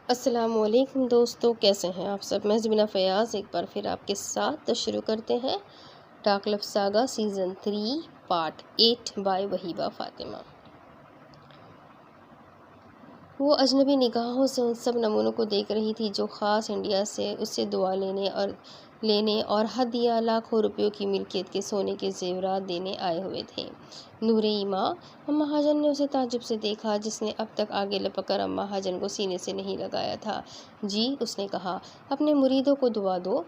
السلام علیکم دوستو، کیسے ہیں آپ سب؟ میں زبینہ فیاض ایک بار پھر آپ کے ساتھ شروع کرتے ہیں dark love saga season 3 part 8 by Wahiba Fatima. وہ اجنبی نگاہوں سے ان سب نمونوں کو دیکھ رہی تھی جو خاص انڈیا سے اس سے دعا لینے اور ہدیہ لاکھوں روپیوں کی ملکیت کے سونے کے زیورات دینے آئے ہوئے تھے۔ نور ایماں، اماں حاجن نے اسے تعجب سے دیکھا، جس نے اب تک آگے لپک کر اماں حاجن کو سینے سے نہیں لگایا تھا۔ جی، اس نے کہا، اپنے مریدوں کو دعا دو۔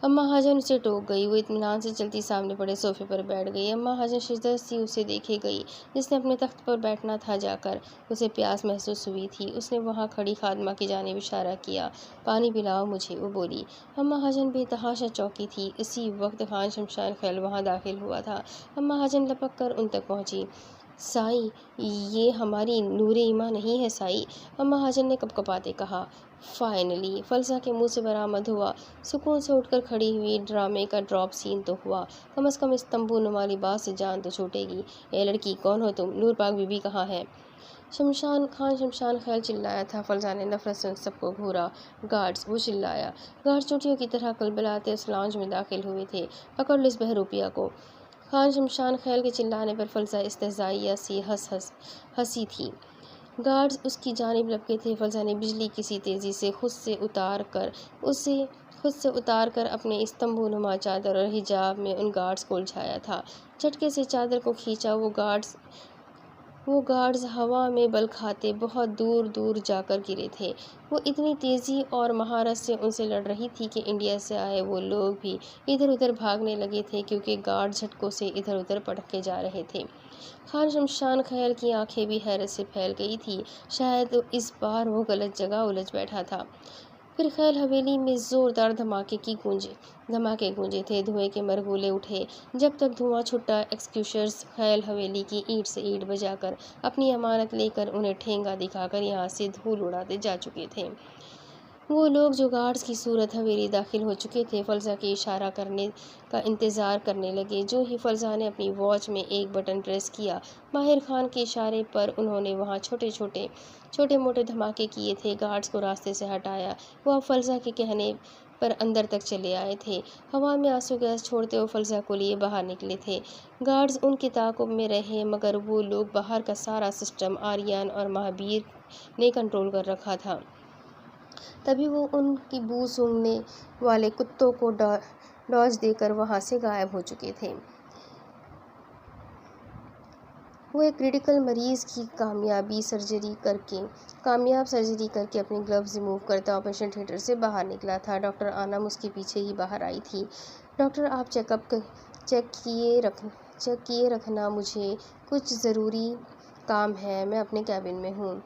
اماں حاجن اسے ٹوک گئی۔ وہ اطمینان سے چلتی سامنے پڑے صوفے پر بیٹھ گئی۔ اماں حاجن ششدر سی اسے دیکھے گئی جس نے اپنے تخت پر بیٹھنا تھا جا کر۔ اسے پیاس محسوس ہوئی تھی۔ اس نے وہاں کھڑی خادمہ کی جانب اشارہ کیا۔ پانی پلاؤ مجھے، وہ بولی۔ اماں حاجن بے تحاشا چونکی تھی۔ اسی وقت خان شمشان خیل وہاں داخل ہوا تھا۔ اماں حاجن لپک کر ان تک پہنچی۔ سائی، یہ ہماری نور ایماں نہیں ہے سائی، اماں حاجن نے کپکپاتے کہا۔ فائنلی فلسہ کے منہ سے برآمد ہوا۔ سکون سے اٹھ کر کھڑی ہوئی۔ ڈرامے کا ڈراپ سین تو ہوا، کم از کم اس تمبو نما لباس سے جان تو چھوٹے گی۔ اے لڑکی، کون ہو تم؟ نور پاک بی بی کہاں ہے؟ خان شمشان خیل چلایا تھا۔ فلسہ نے نفرت سے ان سب کو گھورا۔ گارڈز، وہ چلایا۔ گارڈز چونٹیوں کی طرح کلبلاتے اس لاؤنج میں داخل ہوئے تھے۔ پکڑ لو اس بہروپیہ کو۔ خان شمشان خیل کے چلانے پر فلسہ استہزائیہ سی ہنسی تھی۔ گارڈز اس کی جانب لپکے تھے۔ فلسہ نے بجلی کسی تیزی سے خود سے اتار کر اپنے اس تمبو نما چادر اور حجاب میں ان گارڈز کو الجھایا تھا۔ جھٹکے سے چادر کو کھینچا۔ وہ گارڈز ہوا میں بل کھاتے بہت دور دور جا کر گرے تھے۔ وہ اتنی تیزی اور مہارت سے ان سے لڑ رہی تھی کہ انڈیا سے آئے وہ لوگ بھی ادھر ادھر بھاگنے لگے تھے، کیونکہ گارڈز جھٹکوں سے ادھر ادھر پٹکے جا رہے تھے۔ خان شمشان خیل کی آنکھیں بھی حیرت سے پھیل گئی تھیں۔ شاید اس بار وہ غلط جگہ الجھ بیٹھا تھا۔ پھر خیل حویلی میں زوردار دھماکے گونجے تھے۔ دھوئیں کے مرغولے اٹھے۔ جب تک دھواں چھٹا، ایکسیکیوشرز خیل حویلی کی اینٹ سے اینٹ بجا کر اپنی امانت لے کر انہیں ٹھینگا دکھا کر یہاں سے دھول اڑاتے جا چکے تھے۔ وہ لوگ جو گارڈز کی صورت حویلی داخل ہو چکے تھے فلسہ کے اشارہ کرنے کا انتظار کرنے لگے۔ جو ہی فلسہ نے اپنی واچ میں ایک بٹن پریس کیا، ماہر خان کے اشارے پر انہوں نے وہاں چھوٹے موٹے دھماکے کیے تھے، گارڈز کو راستے سے ہٹایا۔ وہ اب فلسہ کے کہنے پر اندر تک چلے آئے تھے۔ ہوا میں آنسو گیس چھوڑتے وہ فلسہ کو لیے باہر نکلے تھے۔ گارڈز ان کے تعاقب میں رہے، مگر وہ لوگ باہر کا سارا سسٹم آریان اور مہابیر نے کنٹرول کر رکھا تھا۔ تبھی وہ ان کی بو سونگھنے والے کتوں کو ڈاج دے کر وہاں سے غائب ہو چکے تھے۔ وہ ایک کریٹیکل مریض کی کامیاب سرجری کر کے اپنے گلوز ریموو کرتا آپریشن تھیٹر سے باہر نکلا تھا۔ ڈاکٹر آنم اس کے پیچھے ہی باہر آئی تھی۔ ڈاکٹر، آپ چیک کیے رکھنا، مجھے کچھ ضروری کام ہے، میں اپنے کیبن میں ہوں۔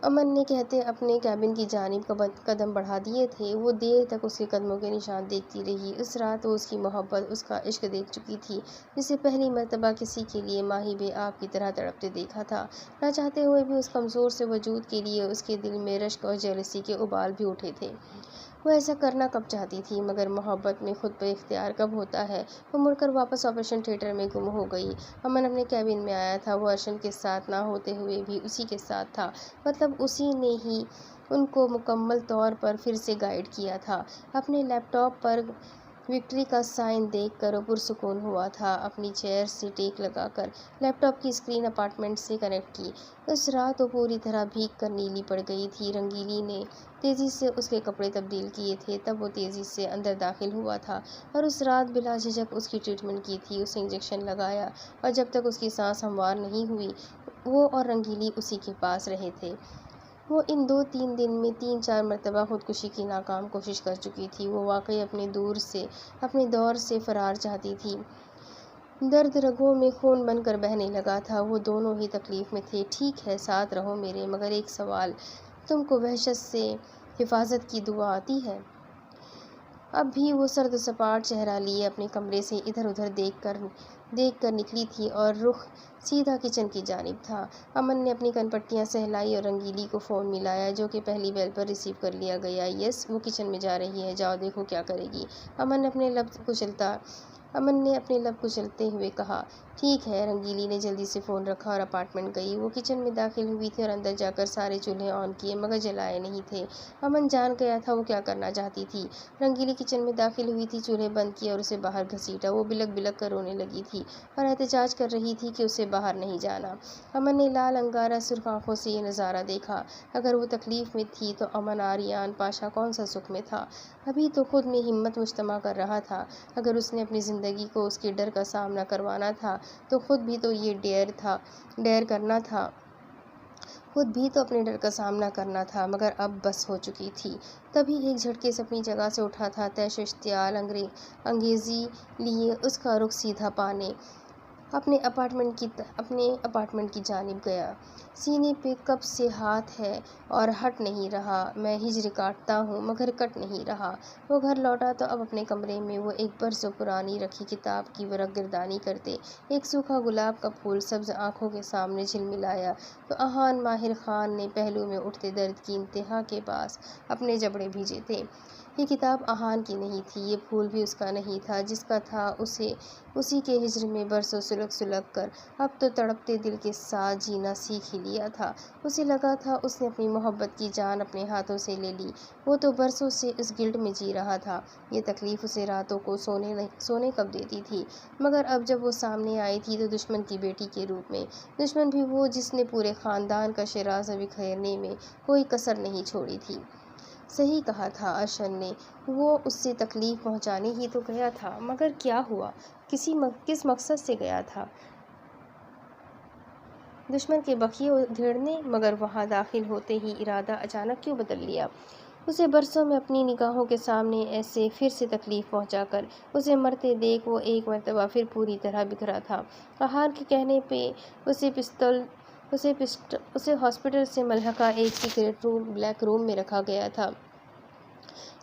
امن نے کہتے اپنے کیبن کی جانب قدم بڑھا دیے تھے۔ وہ دیر تک اس کے قدموں کے نشان دیکھتی رہی۔ اس رات وہ اس کی محبت، اس کا عشق دیکھ چکی تھی، جسے پہلی مرتبہ کسی کے لیے ماہی بے آب کی طرح تڑپتے دیکھا تھا۔ نہ چاہتے ہوئے بھی اس کمزور سے وجود کے لیے اس کے دل میں رشک اور جیلسی کے ابال بھی اٹھے تھے۔ وہ ایسا کرنا کب چاہتی تھی، مگر محبت میں خود پر اختیار کب ہوتا ہے۔ وہ مڑ کر واپس آپریشن تھیٹر میں گم ہو گئی۔ امن اپنے کیبن میں آیا تھا۔ وہ ارشد کے ساتھ نہ ہوتے ہوئے بھی اسی کے ساتھ تھا، مطلب اسی نے ہی ان کو مکمل طور پر پھر سے گائیڈ کیا تھا۔ اپنے لیپ ٹاپ پر وکٹری کا سائن دیکھ کر وہ پرسکون ہوا تھا۔ اپنی چیئر سے ٹیک لگا کر لیپ ٹاپ کی اسکرین اپارٹمنٹ سے کنیکٹ کی۔ اس رات وہ پوری طرح بھیگ کر نیلی پڑ گئی تھی۔ رنگیلی نے تیزی سے اس کے کپڑے تبدیل کیے تھے، تب وہ تیزی سے اندر داخل ہوا تھا اور اس رات بلا جھجک اس کی ٹریٹمنٹ کی تھی۔ اسے انجیکشن لگایا اور جب تک اس کی سانس ہموار نہیں ہوئی وہ اور رنگیلی اسی کے پاس رہے تھے۔ وہ ان 2-3 دن میں 3-4 مرتبہ خودکشی کی ناکام کوشش کر چکی تھی۔ وہ واقعی اپنے دور سے فرار چاہتی تھی۔ درد رگوں میں خون بن کر بہنے لگا تھا۔ وہ دونوں ہی تکلیف میں تھے۔ ٹھیک ہے، ساتھ رہو میرے، مگر ایک سوال، تم کو وحشت سے حفاظت کی دعا آتی ہے؟ اب بھی وہ سرد سپاٹ چہرہ لیے اپنے کمرے سے ادھر ادھر دیکھ کر نکلی تھی اور رخ سیدھا کچن کی جانب تھا۔ امن نے اپنی کن پٹیاں سہلائی اور رنگیلی کو فون ملایا، جو کہ پہلی بیل پر ریسیو کر لیا گیا۔ یس، وہ کچن میں جا رہی ہے، جاؤ دیکھو کیا کرے گی۔ امن نے اپنے لب کچلتے ہوئے کہا۔ ٹھیک ہے۔ رنگیلی نے جلدی سے فون رکھا اور اپارٹمنٹ گئی۔ وہ کچن میں داخل ہوئی تھی اور اندر جا کر سارے چولہے آن کیے مگر جلائے نہیں تھے۔ امن جان گیا تھا وہ کیا کرنا چاہتی تھی۔ رنگیلی کچن میں داخل ہوئی تھی، چولہے بند کیے اور اسے باہر گھسیٹا۔ وہ بلک بلک کر رونے لگی تھی اور احتجاج کر رہی تھی کہ اسے باہر نہیں جانا۔ امن نے لال انگارہ سرخ آنکھوں سے یہ نظارہ دیکھا۔ اگر وہ تکلیف میں تھی تو امن آریان پاشا کون سا سکھ میں تھا۔ ابھی تو خود میں ہمت مجتمع کر رہا تھا۔ اگر اس نے اپنی زندگی کو اس کے ڈر کا سامنا کروانا تھا تو خود بھی تو یہ ڈیر کرنا تھا۔ خود بھی تو اپنے ڈر کا سامنا کرنا تھا مگر اب بس ہو چکی تھی۔ تبھی ایک جھٹکے سے اپنی جگہ سے اٹھا تھا۔ تیش و اشتعال انگیزی لیے اس کا رخ سیدھا پانے اپنے اپارٹمنٹ کی جانب گیا۔ سینے پہ کب سے ہاتھ ہے اور ہٹ نہیں رہا۔ میں ہجر کاٹتا ہوں مگر کٹ نہیں رہا۔ وہ گھر لوٹا تو اب اپنے کمرے میں وہ ایک برسوں پرانی رکھی کتاب کی ورق گردانی کرتے ایک سوکھا گلاب کا پھول سبز آنکھوں کے سامنے جھلملایا تو احان ماہر خان نے پہلو میں اٹھتے درد کی انتہا کے پاس اپنے جبڑے بھیجے تھے۔ یہ کتاب احان کی نہیں تھی، یہ پھول بھی اس کا نہیں تھا، جس کا تھا اسی کے ہجر میں برسوں سلگ کر اب تو تڑپتے دل کے ساتھ جینا سیکھ ہی لیا تھا۔ اسے لگا تھا اس نے اپنی محبت کی جان اپنے ہاتھوں سے لے لی۔ وہ تو برسوں سے اس گلٹ میں جی رہا تھا۔ یہ تکلیف اسے راتوں کو سونے کب دیتی تھی مگر اب جب وہ سامنے آئی تھی تو دشمن کی بیٹی کے روپ میں، دشمن بھی وہ جس نے پورے خاندان کا شیرازہ بکھیرنے میں کوئی کسر نہیں چھوڑی تھی۔ صحیح کہا تھا ارشد نے، وہ اس سے تکلیف پہنچانے ہی تو گیا تھا مگر کیا ہوا، کس مقصد سے گیا تھا؟ دشمن کے بخیے ادھیڑنے؟ مگر وہاں داخل ہوتے ہی ارادہ اچانک کیوں بدل لیا؟ اسے برسوں میں اپنی نگاہوں کے سامنے ایسے پھر سے تکلیف پہنچا کر اسے مرتے دیکھ وہ ایک مرتبہ پھر پوری طرح بکھرا تھا۔ احان کے کہنے پہ اسے ہاسپٹل سے ملحقہ ایک سیکرٹ بلیک روم میں رکھا گیا تھا۔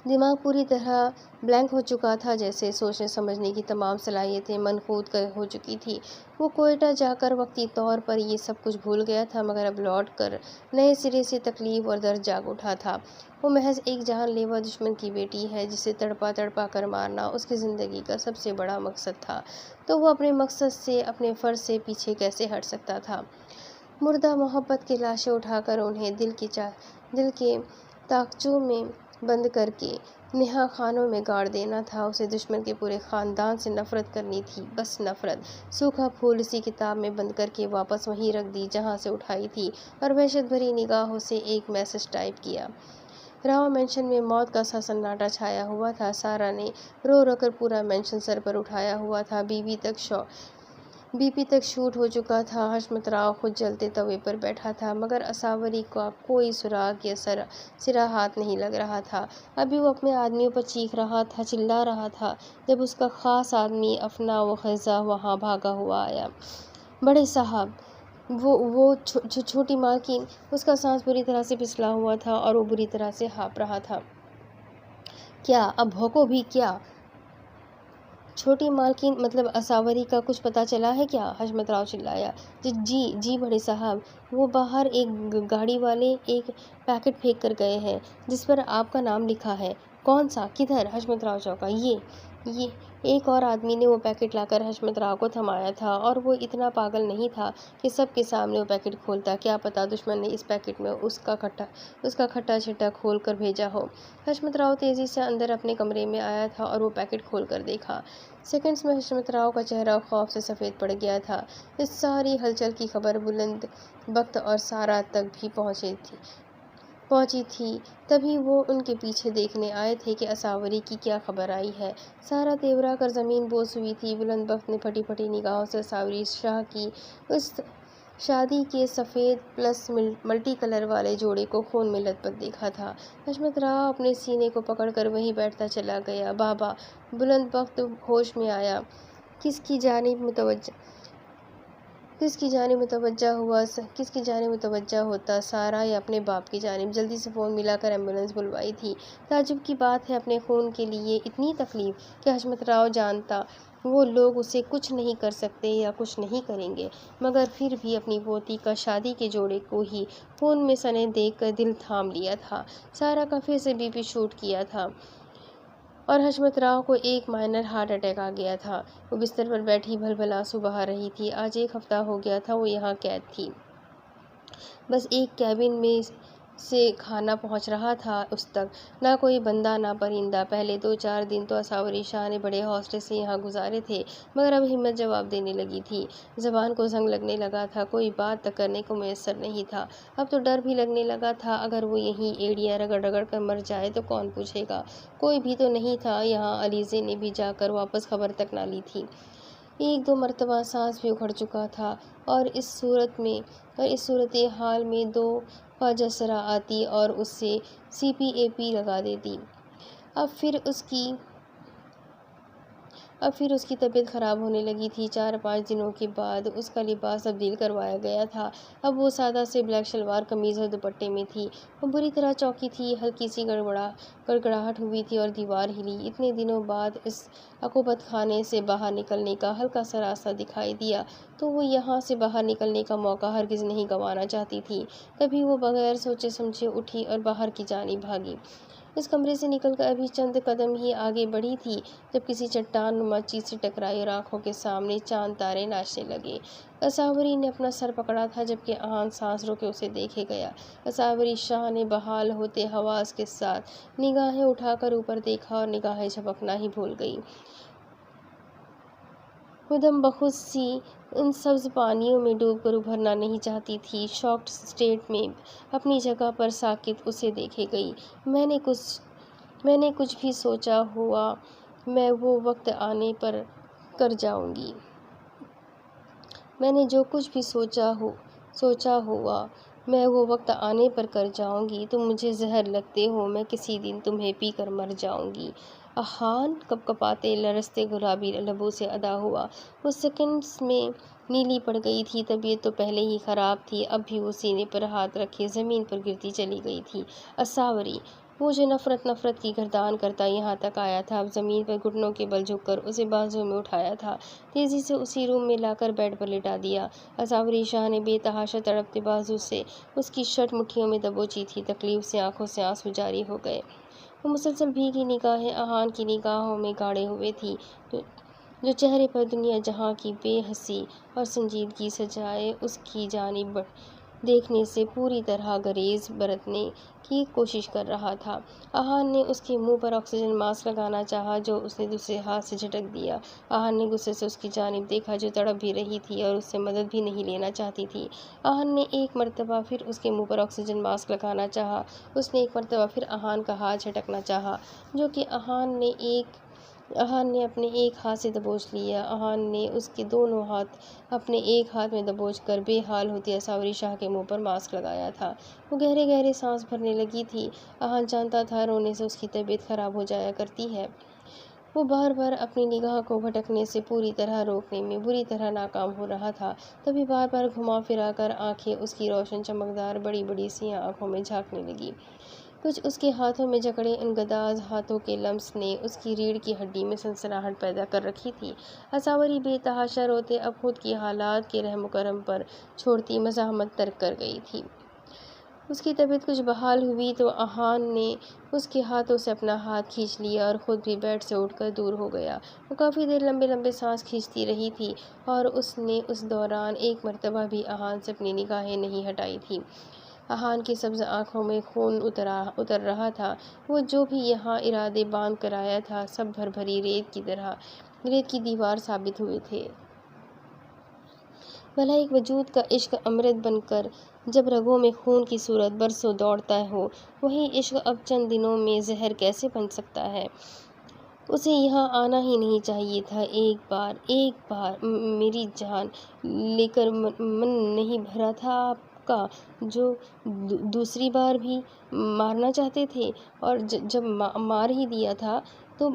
دماغ پوری طرح بلینک ہو چکا تھا، جیسے سوچنے سمجھنے کی تمام صلاحیتیں منقوط ہو چکی تھی۔ وہ کوئٹہ جا کر وقتی طور پر یہ سب کچھ بھول گیا تھا مگر اب لوٹ کر نئے سرے سے تکلیف اور درد جاگ اٹھا تھا۔ وہ محض ایک جان لیوا دشمن کی بیٹی ہے جسے تڑپا تڑپا کر مارنا اس کی زندگی کا سب سے بڑا مقصد تھا، تو وہ اپنے مقصد سے، اپنے فرض سے پیچھے کیسے ہٹ سکتا تھا؟ مردہ محبت کی لاشیں اٹھا کر انہیں دل کے طاقچوں میں بند کر کے نہا خانوں میں گاڑ دینا تھا۔ اسے دشمن کے پورے خاندان سے نفرت کرنی تھی، بس نفرت۔ سوکھا پھول اسی کتاب میں بند کر کے واپس وہیں رکھ دی جہاں سے اٹھائی تھی اور وحشت بھری نگاہوں سے ایک میسج ٹائپ کیا۔ راؤ مینشن میں موت کا سا سناٹا چھایا ہوا تھا۔ سارا نے رو رو کر پورا مینشن سر پر اٹھایا ہوا تھا۔ بی پی تک شوٹ ہو چکا تھا۔ حشمت راؤ خود جلتے توے پر بیٹھا تھا مگر اساوری کا کوئی سراغ یا سرا ہاتھ نہیں لگ رہا تھا۔ ابھی وہ اپنے آدمیوں پر چیخ رہا تھا، چلا رہا تھا، جب اس کا خاص آدمی افنا و خزاں وہاں بھاگا ہوا آیا۔ بڑے صاحب، وہ چھوٹی مالکن، اس کا سانس بری طرح سے پھسلا ہوا تھا اور وہ بری طرح سے ہانپ رہا تھا۔ کیا اب بھوکو بھی کیا؟ چھوٹی مالکن مطلب اساوری کا کچھ پتہ چلا ہے کیا؟ حشمت راؤ چلایا۔ جی بڑے صاحب، وہ باہر ایک گاڑی والے ایک پیکٹ پھینک کر گئے ہیں جس پر آپ کا نام لکھا ہے۔ کون سا؟ کدھر؟ حشمت راؤ چونکا۔ یہ ایک اور آدمی نے وہ پیکٹ لا کر حشمت راؤ کو تھمایا تھا اور وہ اتنا پاگل نہیں تھا کہ سب کے سامنے وہ پیکٹ کھولتا۔ کیا پتا دشمن نے اس پیکٹ میں اس کا کھٹا چھٹا کھول کر بھیجا ہو۔ حشمت راؤ تیزی سے اندر اپنے کمرے میں آیا تھا اور وہ پیکٹ کھول کر دیکھا۔ سیکنڈز میں حشمت راؤ کا چہرہ خوف سے سفید پڑ گیا تھا۔ اس ساری ہلچل کی خبر بلند بخت اور سارا تک بھی پہنچی تھی، تبھی وہ ان کے پیچھے دیکھنے آئے تھے کہ اساوری کی کیا خبر آئی ہے۔ سارا تیورا کر زمین بوس ہوئی تھی۔ بلند بخت نے پھٹی پھٹی نگاہوں سے اساوری شاہ کی اس شادی کے سفید پلس ملٹی کلر والے جوڑے کو خون میں لت پت دیکھا تھا۔ حشمت راؤ اپنے سینے کو پکڑ کر وہیں بیٹھتا چلا گیا۔ بابا! بلند بخت ہوش میں آیا۔ کس کی جانب متوجہ ہوتا؟ سارا یا اپنے باپ کی جانب؟ جلدی سے فون ملا کر ایمبولینس بلوائی تھی۔ تعجب کی بات ہے، اپنے خون کے لیے اتنی تکلیف کہ حشمت راؤ جانتا وہ لوگ اسے کچھ نہیں کر سکتے یا کچھ نہیں کریں گے، مگر پھر بھی اپنی پوتی کا شادی کے جوڑے کو ہی خون میں سنے دیکھ کر دل تھام لیا تھا۔ سارا کا پھر سے بی پی شوٹ کیا تھا۔ اور حشمت راؤ کو ایک مائنر ہارٹ اٹیک آ گیا تھا۔ وہ بستر پر بیٹھی بھل بھل آنسو بہا رہی تھی۔ آج 1 ہفتہ ہو گیا تھا وہ یہاں قید تھی۔ بس ایک کیبن میں سے کھانا پہنچ رہا تھا اس تک، نہ کوئی بندہ نہ پرندہ۔ پہلے 2-4 دن تو اساوری شاہ نے بڑے حوصلے سے یہاں گزارے تھے، مگر اب ہمت جواب دینے لگی تھی۔ زبان کو زنگ لگنے لگا تھا، کوئی بات تک کرنے کو میسر نہیں تھا۔ اب تو ڈر بھی لگنے لگا تھا، اگر وہ یہیں ایڑیاں رگڑ رگڑ کر مر جائے تو کون پوچھے گا؟ کوئی بھی تو نہیں تھا یہاں۔ علیزے نے بھی جا کر واپس خبر تک نہ لی تھی۔ 1-2 مرتبہ سانس بھی اکھڑ چکا تھا، اور اس صورتحال میں 2 جسرا آتی اور اس سے CPAP لگا دیتی۔ اب پھر اس کی طبیعت خراب ہونے لگی تھی۔ 4-5 دنوں کے بعد اس کا لباس تبدیل کروایا گیا تھا۔ اب وہ سادہ سے بلیک شلوار قمیض اور دوپٹے میں تھی۔ وہ بری طرح چونکی تھی، ہلکی سی گڑگڑاہٹ ہوئی تھی اور دیوار ہلی۔ اتنے دنوں بعد اس عقوبت خانے سے باہر نکلنے کا ہلکا سا راستہ دکھائی دیا تو وہ یہاں سے باہر نکلنے کا موقع ہرگز نہیں گنوانا چاہتی تھی۔ تبھی وہ بغیر سوچے سمجھے اٹھی اور باہر کی جانب بھاگی۔ اس کمرے سے نکل کر ابھی چند قدم ہی آگے بڑھی تھی جب کسی چٹان نما چیز سے ٹکرائی اور آنکھوں کے سامنے چاند تارے ناچنے لگے۔ اساوری نے اپنا سر پکڑا تھا جبکہ احان سانس روکے اسے دیکھے گیا۔ اساوری شاہ نے بحال ہوتے حواس کے ساتھ نگاہیں اٹھا کر اوپر دیکھا اور نگاہیں جھپکنا ہی بھول گئی۔ وہ دم بخود سی ان سبز پانیوں میں ڈوب کر ابھرنا نہیں چاہتی تھی۔ شاکڈ اسٹیٹ میں اپنی جگہ پر ساکت اسے دیکھے گئی۔ میں نے کچھ بھی سوچا ہوا میں وہ وقت آنے پر کر جاؤں گی۔ میں نے جو کچھ بھی سوچا ہوا میں وہ وقت آنے پر کر جاؤں گی۔ تم مجھے زہر لگتے ہو، میں کسی دن تمہیں پی کر مر جاؤں گی۔ احان کپکپاتے لرزتے گلابی لبوں سے ادا ہوا۔ وہ سیکنڈز میں نیلی پڑ گئی تھی۔ طبیعت تو پہلے ہی خراب تھی، اب بھی وہ سینے پر ہاتھ رکھے زمین پر گرتی چلی گئی تھی۔ اساوری، وہ جو نفرت کی گردان کرتا یہاں تک آیا تھا، اب زمین پر گھٹنوں کے بل جھک کر اسے بازو میں اٹھایا تھا، تیزی سے اسی روم میں لا کر بیڈ پر لٹا دیا۔ اساوری شاہ نے بے تحاشا تڑپتے بازو سے اس کی شرٹ مٹھیوں میں دبوچی تھی۔ تکلیف سے آنکھوں سے آنسو جاری ہو گئے۔ وہ مسلسل بھیگی نگاہیں احان کی نگاہوں میں گاڑے ہوئے تھی، جو چہرے پر دنیا جہاں کی بے حسی اور سنجیدگی سجائے اس کی جانب دیکھنے سے پوری طرح گریز برتنے کی کوشش کر رہا تھا۔ احان نے اس کے منہ پر آکسیجن ماسک لگانا چاہا جو اس نے دوسرے ہاتھ سے جھٹک دیا۔ احان نے غصے سے اس کی جانب دیکھا جو تڑپ بھی رہی تھی اور اس سے مدد بھی نہیں لینا چاہتی تھی۔ احان نے 1 مرتبہ پھر اس کے منہ پر آکسیجن ماسک لگانا چاہا۔ اس نے 1 مرتبہ پھر احان کا ہاتھ جھٹکنا چاہا جو کہ احان نے اپنے ایک ہاتھ سے دبوچ لیا۔ احان نے اس کے دونوں ہاتھ اپنے ایک ہاتھ میں دبوچ کر بے حال ہوتے اساوری شاہ کے منہ پر ماسک لگایا تھا۔ وہ گہرے گہرے سانس بھرنے لگی تھی۔ احان جانتا تھا رونے سے اس کی طبیعت خراب ہو جایا کرتی ہے۔ وہ بار بار اپنی نگاہ کو بھٹکنے سے پوری طرح روکنے میں بری طرح ناکام ہو رہا تھا، تبھی بار بار گھما پھرا کر آنکھیں اس کی روشن چمکدار بڑی بڑی سیاہ آنکھوں میں جھانکنے لگی۔ کچھ اس کے ہاتھوں میں جکڑے ان گداز ہاتھوں کے لمس نے اس کی ریڑھ کی ہڈی میں سنسناہٹ پیدا کر رکھی تھی۔ اساوری بے تحاشا روتے اب خود کی حالات کے رحم و کرم پر چھوڑتی مزاحمت ترک کر گئی تھی۔ اس کی طبیعت کچھ بحال ہوئی تو احان نے اس کے ہاتھوں سے اپنا ہاتھ کھینچ لیا اور خود بھی بیڈ سے اٹھ کر دور ہو گیا۔ وہ کافی دیر لمبے لمبے سانس کھینچتی رہی تھی اور اس نے اس دوران 1 مرتبہ بھی احان سے اپنی نگاہیں نہیں ہٹائی تھیں۔ احان کی سبز آنکھوں میں خون اتر رہا تھا۔ وہ جو بھی یہاں ارادے باندھ کر آیا تھا سب بھری ریت کی دیوار ثابت ہوئے تھے۔ بھلا ایک وجود کا عشق امرت بن کر جب رگوں میں خون کی صورت برسوں دوڑتا ہو، وہی عشق اب چند دنوں میں زہر کیسے بن سکتا ہے؟ اسے یہاں آنا ہی نہیں چاہیے تھا۔ ایک بار میری جان لے کر من نہیں بھرا تھا آپ کا جو دوسری بار بھی مارنا چاہتے تھے، اور جب مار ہی دیا تھا تو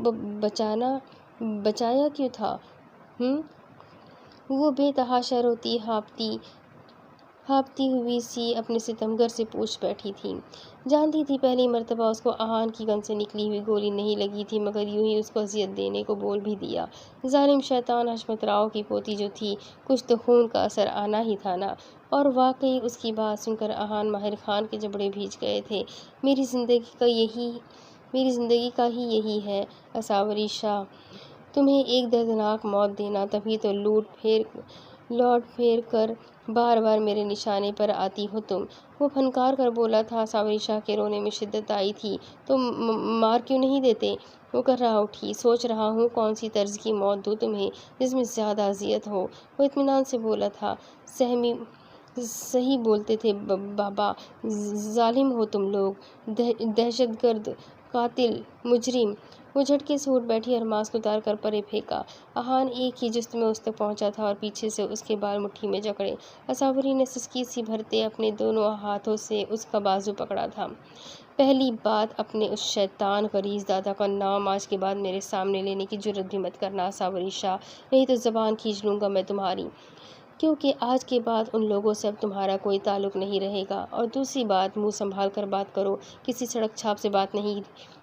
بچایا کیوں تھا؟ وہ بے تحاشا روتی ہاپتی ہوئی سی اپنے ستمگر سے پوچھ بیٹھی تھی۔ جانتی تھی پہلی مرتبہ اس کو احان کی گن سے نکلی ہوئی گولی نہیں لگی تھی، مگر یوں ہی اس کو اذیت دینے کو بول بھی دیا۔ ظالم شیطان حشمت راؤ کی پوتی جو تھی، کچھ تو خون کا اثر آنا ہی تھا نا۔ اور واقعی اس کی بات سن کر احان ماہر خان کے جبڑے بھیج گئے تھے۔ میری زندگی کا یہی میری زندگی کا ہی یہی ہے اساوری شاہ، تمہیں ایک دردناک موت دینا، تبھی تو لوٹ پھیر کر بار بار میرے نشانے پر آتی ہو تم۔ وہ پھنکار کر بولا تھا۔ اساوری شاہ کے رونے میں شدت آئی تھی۔ تم مار کیوں نہیں دیتے؟ وہ کرا اٹھی۔ سوچ رہا ہوں کون سی طرز کی موت دوں تمہیں جس میں زیادہ اذیت ہو۔ وہ اطمینان سے بولا تھا۔ صحیح بولتے تھے بابا، ظالم ہو تم لوگ، دہشت گرد، قاتل، مجرم۔ وہ جھٹکے سے اٹھ بیٹھی اور ماسک اتار کر پرے پھینکا۔ احان ایک ہی جست میں اس تک پہنچا تھا اور پیچھے سے اس کے بال مٹھی میں جکڑے۔ اساوری نے سسکی سی بھرتے اپنے دونوں ہاتھوں سے اس کا بازو پکڑا تھا۔ پہلی بات، اپنے اس شیطان خریز دادا کا نام آج کے بعد میرے سامنے لینے کی جرات بھی مت کرنا اساوری شاہ، نہیں تو زبان کھینچ لوں گا میں تمہاری، کیونکہ آج کے بعد ان لوگوں سے اب تمہارا کوئی تعلق نہیں رہے گا۔ اور دوسری بات، منہ سنبھال کر بات کرو، کسی سڑک چھاپ سے بات نہیں،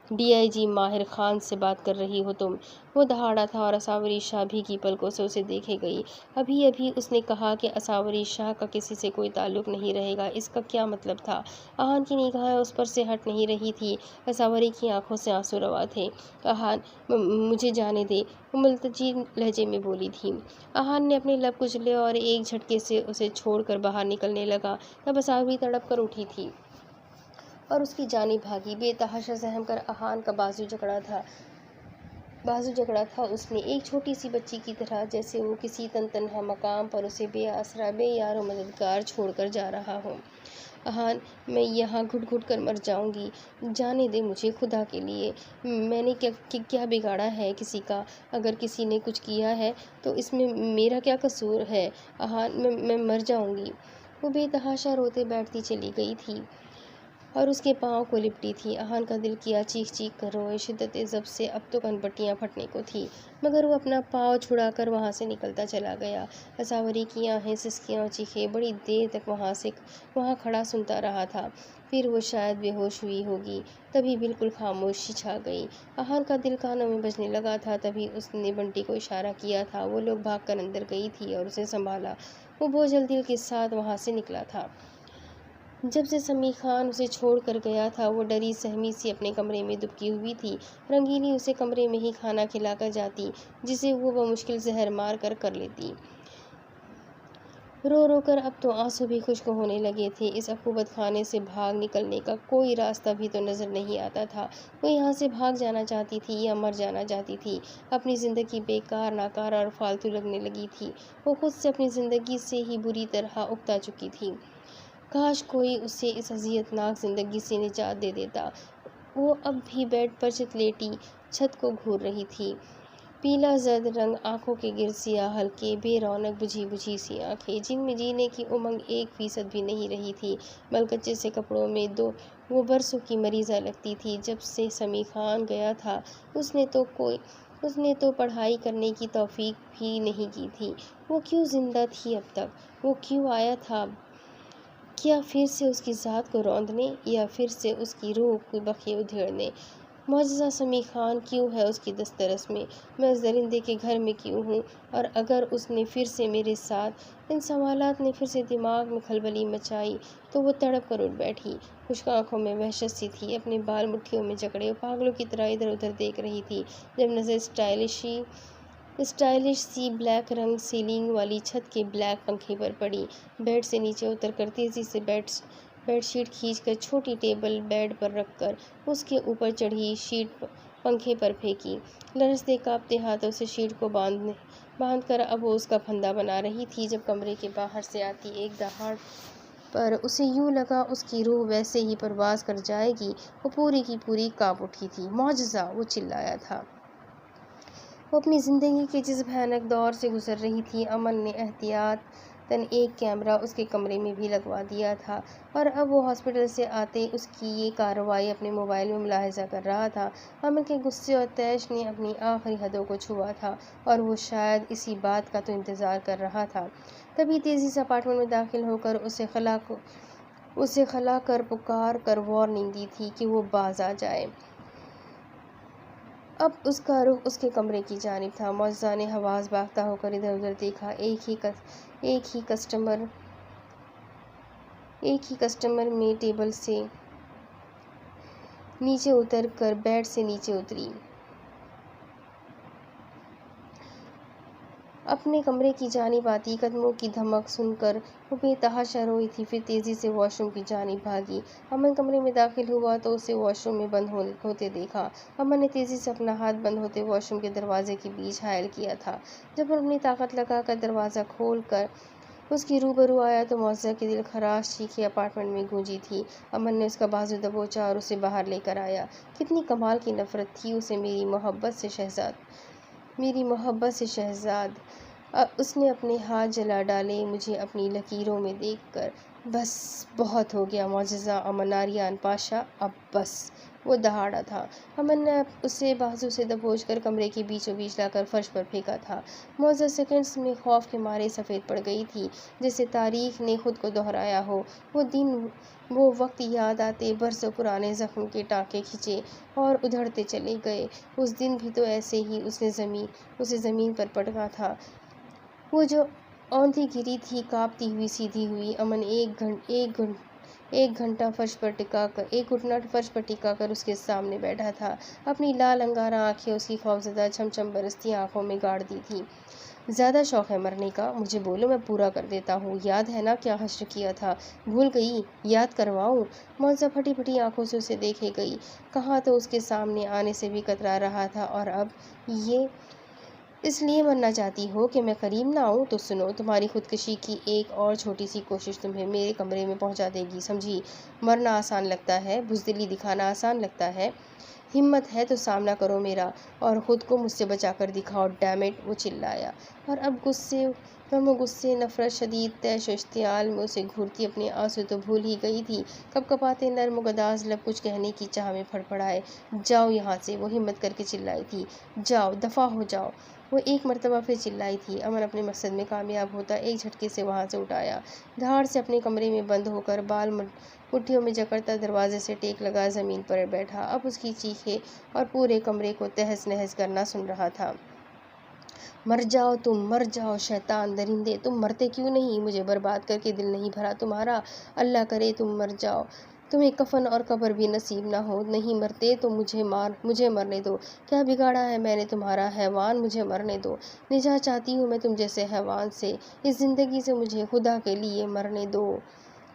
ڈی آئی جی ماہر خان سے بات کر رہی ہو تم۔ وہ دہاڑا تھا اور اساوری شاہ بھیگی پلکوں سے اسے دیکھے گئی۔ ابھی اس نے کہا کہ اساوری شاہ کا کسی سے کوئی تعلق نہیں رہے گا، اس کا کیا مطلب تھا؟ احان کی نگاہیں اس پر سے ہٹ نہیں رہی تھی۔ اساوری کی آنکھوں سے آنسو روا تھے۔ احان، مجھے جانے دے، وہ ملتجی لہجے میں بولی تھی۔ احان نے اپنے لب کچلے اور ایک جھٹکے سے اسے چھوڑ کر باہر نکلنے لگا۔ تب اساوری تڑپ کر اٹھی تھی اور اس کی جانب بھاگی۔ بے تحاشا سہم کر احان کا بازو جکڑا تھا اس نے، ایک چھوٹی سی بچی کی طرح، جیسے وہ کسی تنہا مقام پر اسے بے آسرا، بے یار و مددگار چھوڑ کر جا رہا ہو۔ احان، میں یہاں گھٹ گھٹ کر مر جاؤں گی، جانے دے مجھے خدا کے لیے۔ میں نے کیا بگاڑا ہے کسی کا؟ اگر کسی نے کچھ کیا ہے تو اس میں میرا کیا قصور ہے؟ احان، میں مر جاؤں گی۔ وہ بے تحاشا روتے بیٹھتی چلی گئی تھی اور اس کے پاؤں کو لپٹی تھی۔ احان کا دل کیا چیخ کر روئے، شدت ضبط سے اب تو کن پٹیاں پھٹنے کو تھی، مگر وہ اپنا پاؤں چھڑا کر وہاں سے نکلتا چلا گیا۔ اساوری کی آہیں، سسکیاں اور چیخیں بڑی دیر تک وہاں کھڑا سنتا رہا تھا۔ پھر وہ شاید بے ہوش ہوئی ہوگی، تبھی بالکل خاموشی چھا گئی۔ احان کا دل کانوں میں بجنے لگا تھا۔ تبھی اس نے بنٹی کو اشارہ کیا تھا۔ وہ لوگ بھاگ کر اندر گئی تھی اور اسے سنبھالا۔ وہ بوجھل دل کے ساتھ وہاں سے نکلا تھا۔ جب سے سمیع خان اسے چھوڑ کر گیا تھا، وہ ڈری سہمی سی اپنے کمرے میں دبکی ہوئی تھی۔ رنگیلی اسے کمرے میں ہی کھانا کھلا کر جاتی، جسے وہ بمشکل زہر مار کر لیتی۔ رو رو کر اب تو آنسو بھی خشک ہونے لگے تھے۔ اس عقوبت خانے سے بھاگ نکلنے کا کوئی راستہ بھی تو نظر نہیں آتا تھا۔ وہ یہاں سے بھاگ جانا چاہتی تھی یا مر جانا چاہتی تھی؟ اپنی زندگی بیکار، ناکارہ اور فالتو لگنے لگی تھی۔ وہ خود سے اپنی زندگی سے ہی بری طرح اکتا چکی تھی۔ کاش کوئی اسے اس اذیت ناک زندگی سے نجات دے دیتا۔ وہ اب بھی بیڈ پر چت لیٹی چھت کو گھور رہی تھی۔ پیلا زرد رنگ، آنکھوں کے گرد سیاہ حلقے، بے رونق بجھی سی آنکھیں، جن میں جینے کی امنگ 1% بھی نہیں رہی تھی۔ ملکچے سے کپڑوں میں وہ برسوں کی مریضہ لگتی تھی۔ جب سے سمیع خان گیا تھا، اس نے تو پڑھائی کرنے کی توفیق بھی نہیں کی تھی۔ وہ کیوں زندہ تھی اب تک؟ وہ کیوں آیا تھا اب؟ کیا پھر سے اس کی ذات کو روندنے، یا پھر سے اس کی روح کی بخیے ادھیڑنے؟ معجزہ سمیع خان کیوں ہے اس کی دسترس میں؟ میں اس درندے کے گھر میں کیوں ہوں؟ اور اگر اس نے پھر سے میرے ساتھ، ان سوالات نے پھر سے دماغ میں کھلبلی مچائی تو وہ تڑپ کر اٹھ بیٹھی۔ خشک آنکھوں میں وحشت سی تھی۔ اپنے بال مٹھیوں میں جکڑے وہ پاگلوں کی طرح ادھر ادھر دیکھ رہی تھی۔ جب نظر اسٹائلش سی بلیک رنگ سیلنگ والی چھت کے بلیک پنکھے پر پڑی، بیڈ سے نیچے اتر کر تیزی سے بیڈ شیٹ کھینچ کر چھوٹی ٹیبل بیڈ پر رکھ کر اس کے اوپر چڑھی شیٹ پنکھے پر پھینکی۔ لرزتے کانپتے ہاتھوں سے شیٹ کو باندھ کر اب وہ اس کا پھندا بنا رہی تھی، جب کمرے کے باہر سے آتی ایک دہاڑ پر اسے یوں لگا اس کی روح ویسے ہی پرواز کر جائے گی۔ وہ پوری کی پوری کانپ اٹھی تھی۔ معجزہ! وہ چلایا تھا۔ وہ اپنی زندگی کے جس بھیانک دور سے گزر رہی تھی، امن نے احتیاطاً ایک کیمرہ اس کے کمرے میں بھی لگوا دیا تھا، اور اب وہ ہاسپٹل سے آتے اس کی یہ کارروائی اپنے موبائل میں ملاحظہ کر رہا تھا۔ امن کے غصے اور طیش نے اپنی آخری حدوں کو چھوا تھا، اور وہ شاید اسی بات کا تو انتظار کر رہا تھا۔ تبھی تیزی سے اپارٹمنٹ میں داخل ہو کر اسے خلا کر پکار کر وارننگ دی تھی کہ وہ باز آ جائے۔ اب اس کا رخ اس کے کمرے کی جانب تھا۔ معجزہ نے حواس باختہ ہو کر ادھر ادھر دیکھا۔ ایک ہی کسٹمر میں ٹیبل سے نیچے اتر کر بیڈ سے نیچے اتری۔ اپنے کمرے کی جانب آتی قدموں کی دھمک سن کر وہ بے تحاشا روئی تھی، پھر تیزی سے واش روم کی جانب بھاگی۔ امن کمرے میں داخل ہوا تو اسے واش روم میں بند ہوتے دیکھا۔ امن نے تیزی سے اپنا ہاتھ بند ہوتے واش روم کے دروازے کے بیچ حائل کیا تھا۔ جب وہ اپنی طاقت لگا کر دروازہ کھول کر اس کی روبرو آیا تو معززہ کی دل خراش چیخیں اپارٹمنٹ میں گونجی تھی۔ امن نے اس کا بازو دبوچا اور اسے باہر لے کر آیا۔ کتنی کمال کی نفرت تھی اسے میری محبت سے شہزاد۔ اس نے اپنے ہاتھ جلا ڈالے مجھے اپنی لکیروں میں دیکھ کر۔ بس بہت ہو گیا معززہ امن آریان پاشا، اب بس۔ وہ دہاڑا تھا۔ امن نے اسے بازو سے دبوچ کر کمرے کے بیچوں بیچ لا کر فرش پر پھینکا تھا۔ معززہ سیکنڈز میں خوف کے مارے سفید پڑ گئی تھی، جیسے تاریخ نے خود کو دہرایا ہو۔ وہ دن وہ وقت یاد آتے برسوں پرانے زخم کے ٹانکے کھنچے اور ادھڑتے چلے گئے۔ اس دن بھی تو ایسے ہی اسے زمین پر پٹکا تھا۔ وہ جو اوندھی گری تھی کانپتی ہوئی سیدھی ہوئی۔ امن ایک گھنٹہ فرش پر ٹکا کر اس کے سامنے بیٹھا تھا، اپنی لال انگارہ آنکھیں اس کی خوفزدہ چھم چھم برستی آنکھوں میں گاڑ دی تھی۔ زیادہ شوق ہے مرنے کا؟ مجھے بولو، میں پورا کر دیتا ہوں۔ یاد ہے نا کیا حشر کیا تھا؟ بھول گئی؟ یاد کرواؤں؟ معززہ پھٹی پھٹی آنکھوں سے اسے دیکھے گئی۔ کہاں تو اس کے سامنے آنے سے بھی کترا رہا تھا اور اب یہ اس لیے مرنا چاہتی ہو کہ میں قریب نہ آؤں؟ تو سنو، تمہاری خودکشی کی ایک اور چھوٹی سی کوشش تمہیں میرے کمرے میں پہنچا دے گی، سمجھی؟ مرنا آسان لگتا ہے، بزدلی دکھانا آسان لگتا ہے؟ ہمت ہے تو سامنا کرو میرا اور خود کو مجھ سے بچا کر دکھاؤ، ڈیم اٹ! وہ چلایا۔ اور اب غم و غصے، نفرت، شدید طیش و اشتعال میں اسے گھورتی اپنے آنسو تو بھول ہی گئی تھی۔ کپکپاتے نرم و گداز لب کچھ کہنے کی چاہ میں پھڑپڑائے۔ جاؤ یہاں سے! وہ ہمت کر کے چلائی تھی۔ جاؤ، دفع ہو جاؤ! وہ ایک مرتبہ پھر چلائی تھی۔ امن اپنے مقصد میں کامیاب ہوتا ایک جھٹکے سے وہاں سے اٹھ آیا۔ دھاڑ سے اپنے کمرے میں بند ہو کر بال مٹھیوں میں جکڑتا دروازے سے ٹیک لگا زمین پر بیٹھا۔ اب اس کی چیخیں اور پورے کمرے کو تہس نہس کرنا سن رہا تھا۔ مر جاؤ تم، مر جاؤ شیطان درندے! تم مرتے کیوں نہیں؟ مجھے برباد کر کے دل نہیں بھرا تمہارا؟ اللہ کرے تم مر جاؤ، تمہیں کفن اور قبر بھی نصیب نہ ہو۔ نہیں مرتے تو مجھے مرنے دو۔ کیا بگاڑا ہے میں نے تمہارا حیوان؟ مجھے مرنے دو۔ نجات چاہتی ہوں میں تم جیسے حیوان سے، اس زندگی سے مجھے خدا کے لیے مرنے دو۔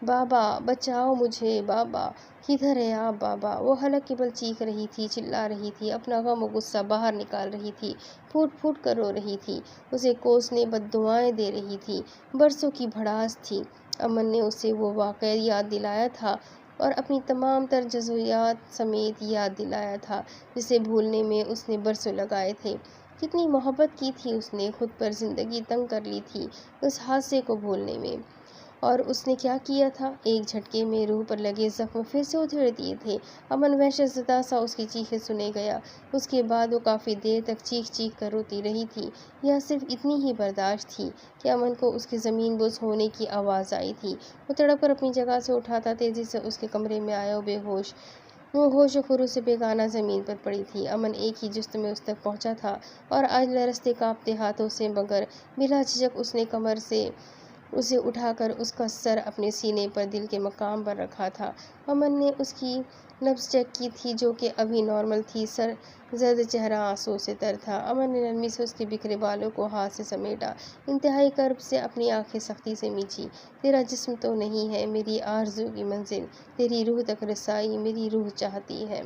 بابا بچاؤ مجھے، بابا کدھر ہے آپ بابا؟ وہ حلق کے بل چیخ رہی تھی، چلا رہی تھی، اپنا غم و غصہ باہر نکال رہی تھی، پھوٹ پھوٹ کر رو رہی تھی، اسے کوسنے بددعائیں دے رہی تھی۔ برسوں کی بھڑاس تھی۔ امن نے اسے وہ واقعہ یاد دلایا تھا اور اپنی تمام تر جزئیات سمیت یاد دلایا تھا جسے بھولنے میں اس نے برسوں لگائے تھے۔ کتنی محبت کی تھی اس نے، خود پر زندگی تنگ کر لی تھی اس حادثے کو بھولنے میں۔ اور اس نے کیا کیا تھا؟ ایک جھٹکے میں روح پر لگے زخم پھر سے ادھیڑ دیے تھے۔ امن وحشت زدہ سا اس کی چیخیں سنے گیا۔ اس کے بعد وہ کافی دیر تک چیخ چیخ کر روتی رہی تھی، یا صرف اتنی ہی برداشت تھی کہ امن کو اس کے زمین بوس ہونے کی آواز آئی تھی۔ وہ تڑپ کر اپنی جگہ سے اٹھا تھا، تیزی سے اس کے کمرے میں آیا، وہ ہوش و خروش سے بیگانہ زمین پر پڑی تھی۔ امن ایک ہی جست میں اس تک پہنچا تھا اور آج لرزتے کانپتے ہاتھوں سے مگر بلا جھجک اس نے کمر سے اسے اٹھا کر اس کا سر اپنے سینے پر دل کے مقام پر رکھا تھا۔ امن نے اس کی نبض چیک کی تھی جو کہ ابھی نارمل تھی، سر زرد، چہرہ آنسوؤں سے تر تھا۔ امن نے نرمی سے اس کے بکھرے بالوں کو ہاتھ سے سمیٹا، انتہائی کرب سے اپنی آنکھیں سختی سے میچی۔ تیرا جسم تو نہیں ہے میری آرزو کی منزل، تیری روح تک رسائی میری روح چاہتی ہے۔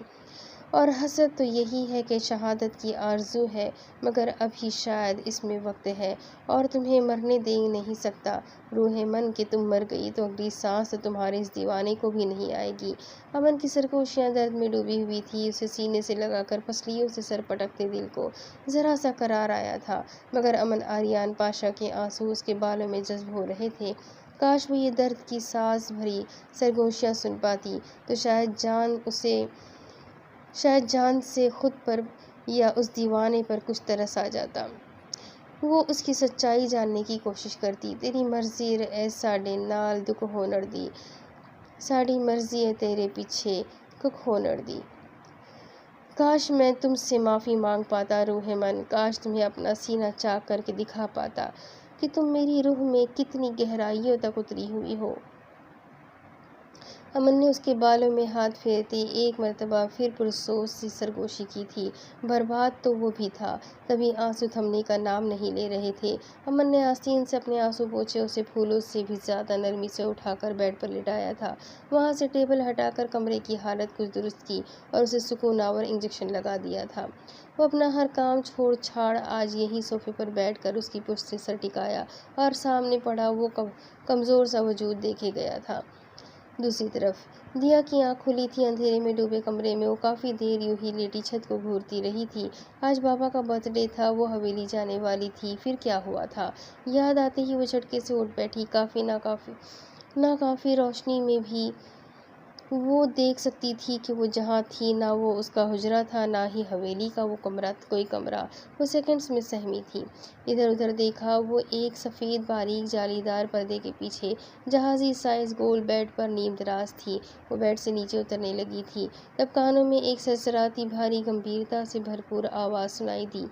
اور حسرت تو یہی ہے کہ شہادت کی آرزو ہے مگر ابھی شاید اس میں وقت ہے اور تمہیں مرنے دے نہیں سکتا۔ روح من کہ تم مر گئی تو اگلی سانس تو تمہارے اس دیوانے کو بھی نہیں آئے گی۔ امن کی سرگوشیاں درد میں ڈوبی ہوئی تھی، اسے سینے سے لگا کر پسلیوں سے سر پٹکتے دل کو ذرا سا قرار آیا تھا، مگر امن آریان پاشا کے آنسو اس کے بالوں میں جذب ہو رہے تھے۔ کاش وہ یہ درد کی ساز بھری سرگوشیاں سن پاتی تو شاید جان سے خود پر یا اس دیوانے پر کچھ ترس آ جاتا۔ وہ اس کی سچائی جاننے کی کوشش کرتی۔ تیری مرضی اے ساڈے نال دکھ ہونڑ دی، ساڈی مرضی ہے تیرے پیچھے ککھ ہونڑ دی۔ کاش میں تم سے معافی مانگ پاتا روح من، کاش تمہیں اپنا سینہ چاک کر کے دکھا پاتا کہ تم میری روح میں کتنی گہرائیوں تک اتری ہوئی ہو۔ امن نے اس کے بالوں میں ہاتھ پھیرتے ایک مرتبہ پھر پرسوز سی سرگوشی کی تھی۔ برباد تو وہ بھی تھا، کبھی آنسو تھمنے کا نام نہیں لے رہے تھے۔ امن نے آستین سے اپنے آنسو پوچھے، اسے پھولوں سے بھی زیادہ نرمی سے اٹھا کر بیڈ پر لٹایا تھا، وہاں سے ٹیبل ہٹا کر کمرے کی حالت کچھ درست کی اور اسے سکون آور انجیکشن لگا دیا تھا۔ وہ اپنا ہر کام چھوڑ چھاڑ آج یہیں صوفے پر بیٹھ کر اس کی پشت سے سر ٹکایا اور سامنے پڑا وہ کمزور سا وجود دیکھے گیا تھا۔ دوسری طرف دیا کی آنکھ کھلی تھی۔ اندھیرے میں ڈوبے کمرے میں وہ کافی دیر یوں ہی لیٹی چھت کو گھورتی رہی تھی۔ آج بابا کا برتھ ڈے تھا، وہ حویلی جانے والی تھی، پھر کیا ہوا تھا؟ یاد آتے ہی وہ جھٹکے سے اٹھ بیٹھی۔ ناکافی روشنی میں بھی وہ دیکھ سکتی تھی کہ وہ جہاں تھی نہ وہ اس کا حجرہ تھا نہ ہی حویلی کا کوئی کمرہ۔ وہ سیکنڈز میں سہمی تھی۔ ادھر ادھر دیکھا، وہ ایک سفید باریک جالی دار پردے کے پیچھے جہازی سائز گول بیڈ پر نیم دراز تھی۔ وہ بیڈ سے نیچے اترنے لگی تھی، تب کانوں میں ایک سرسراتی بھاری گمبھیرتا سے بھرپور آواز سنائی دی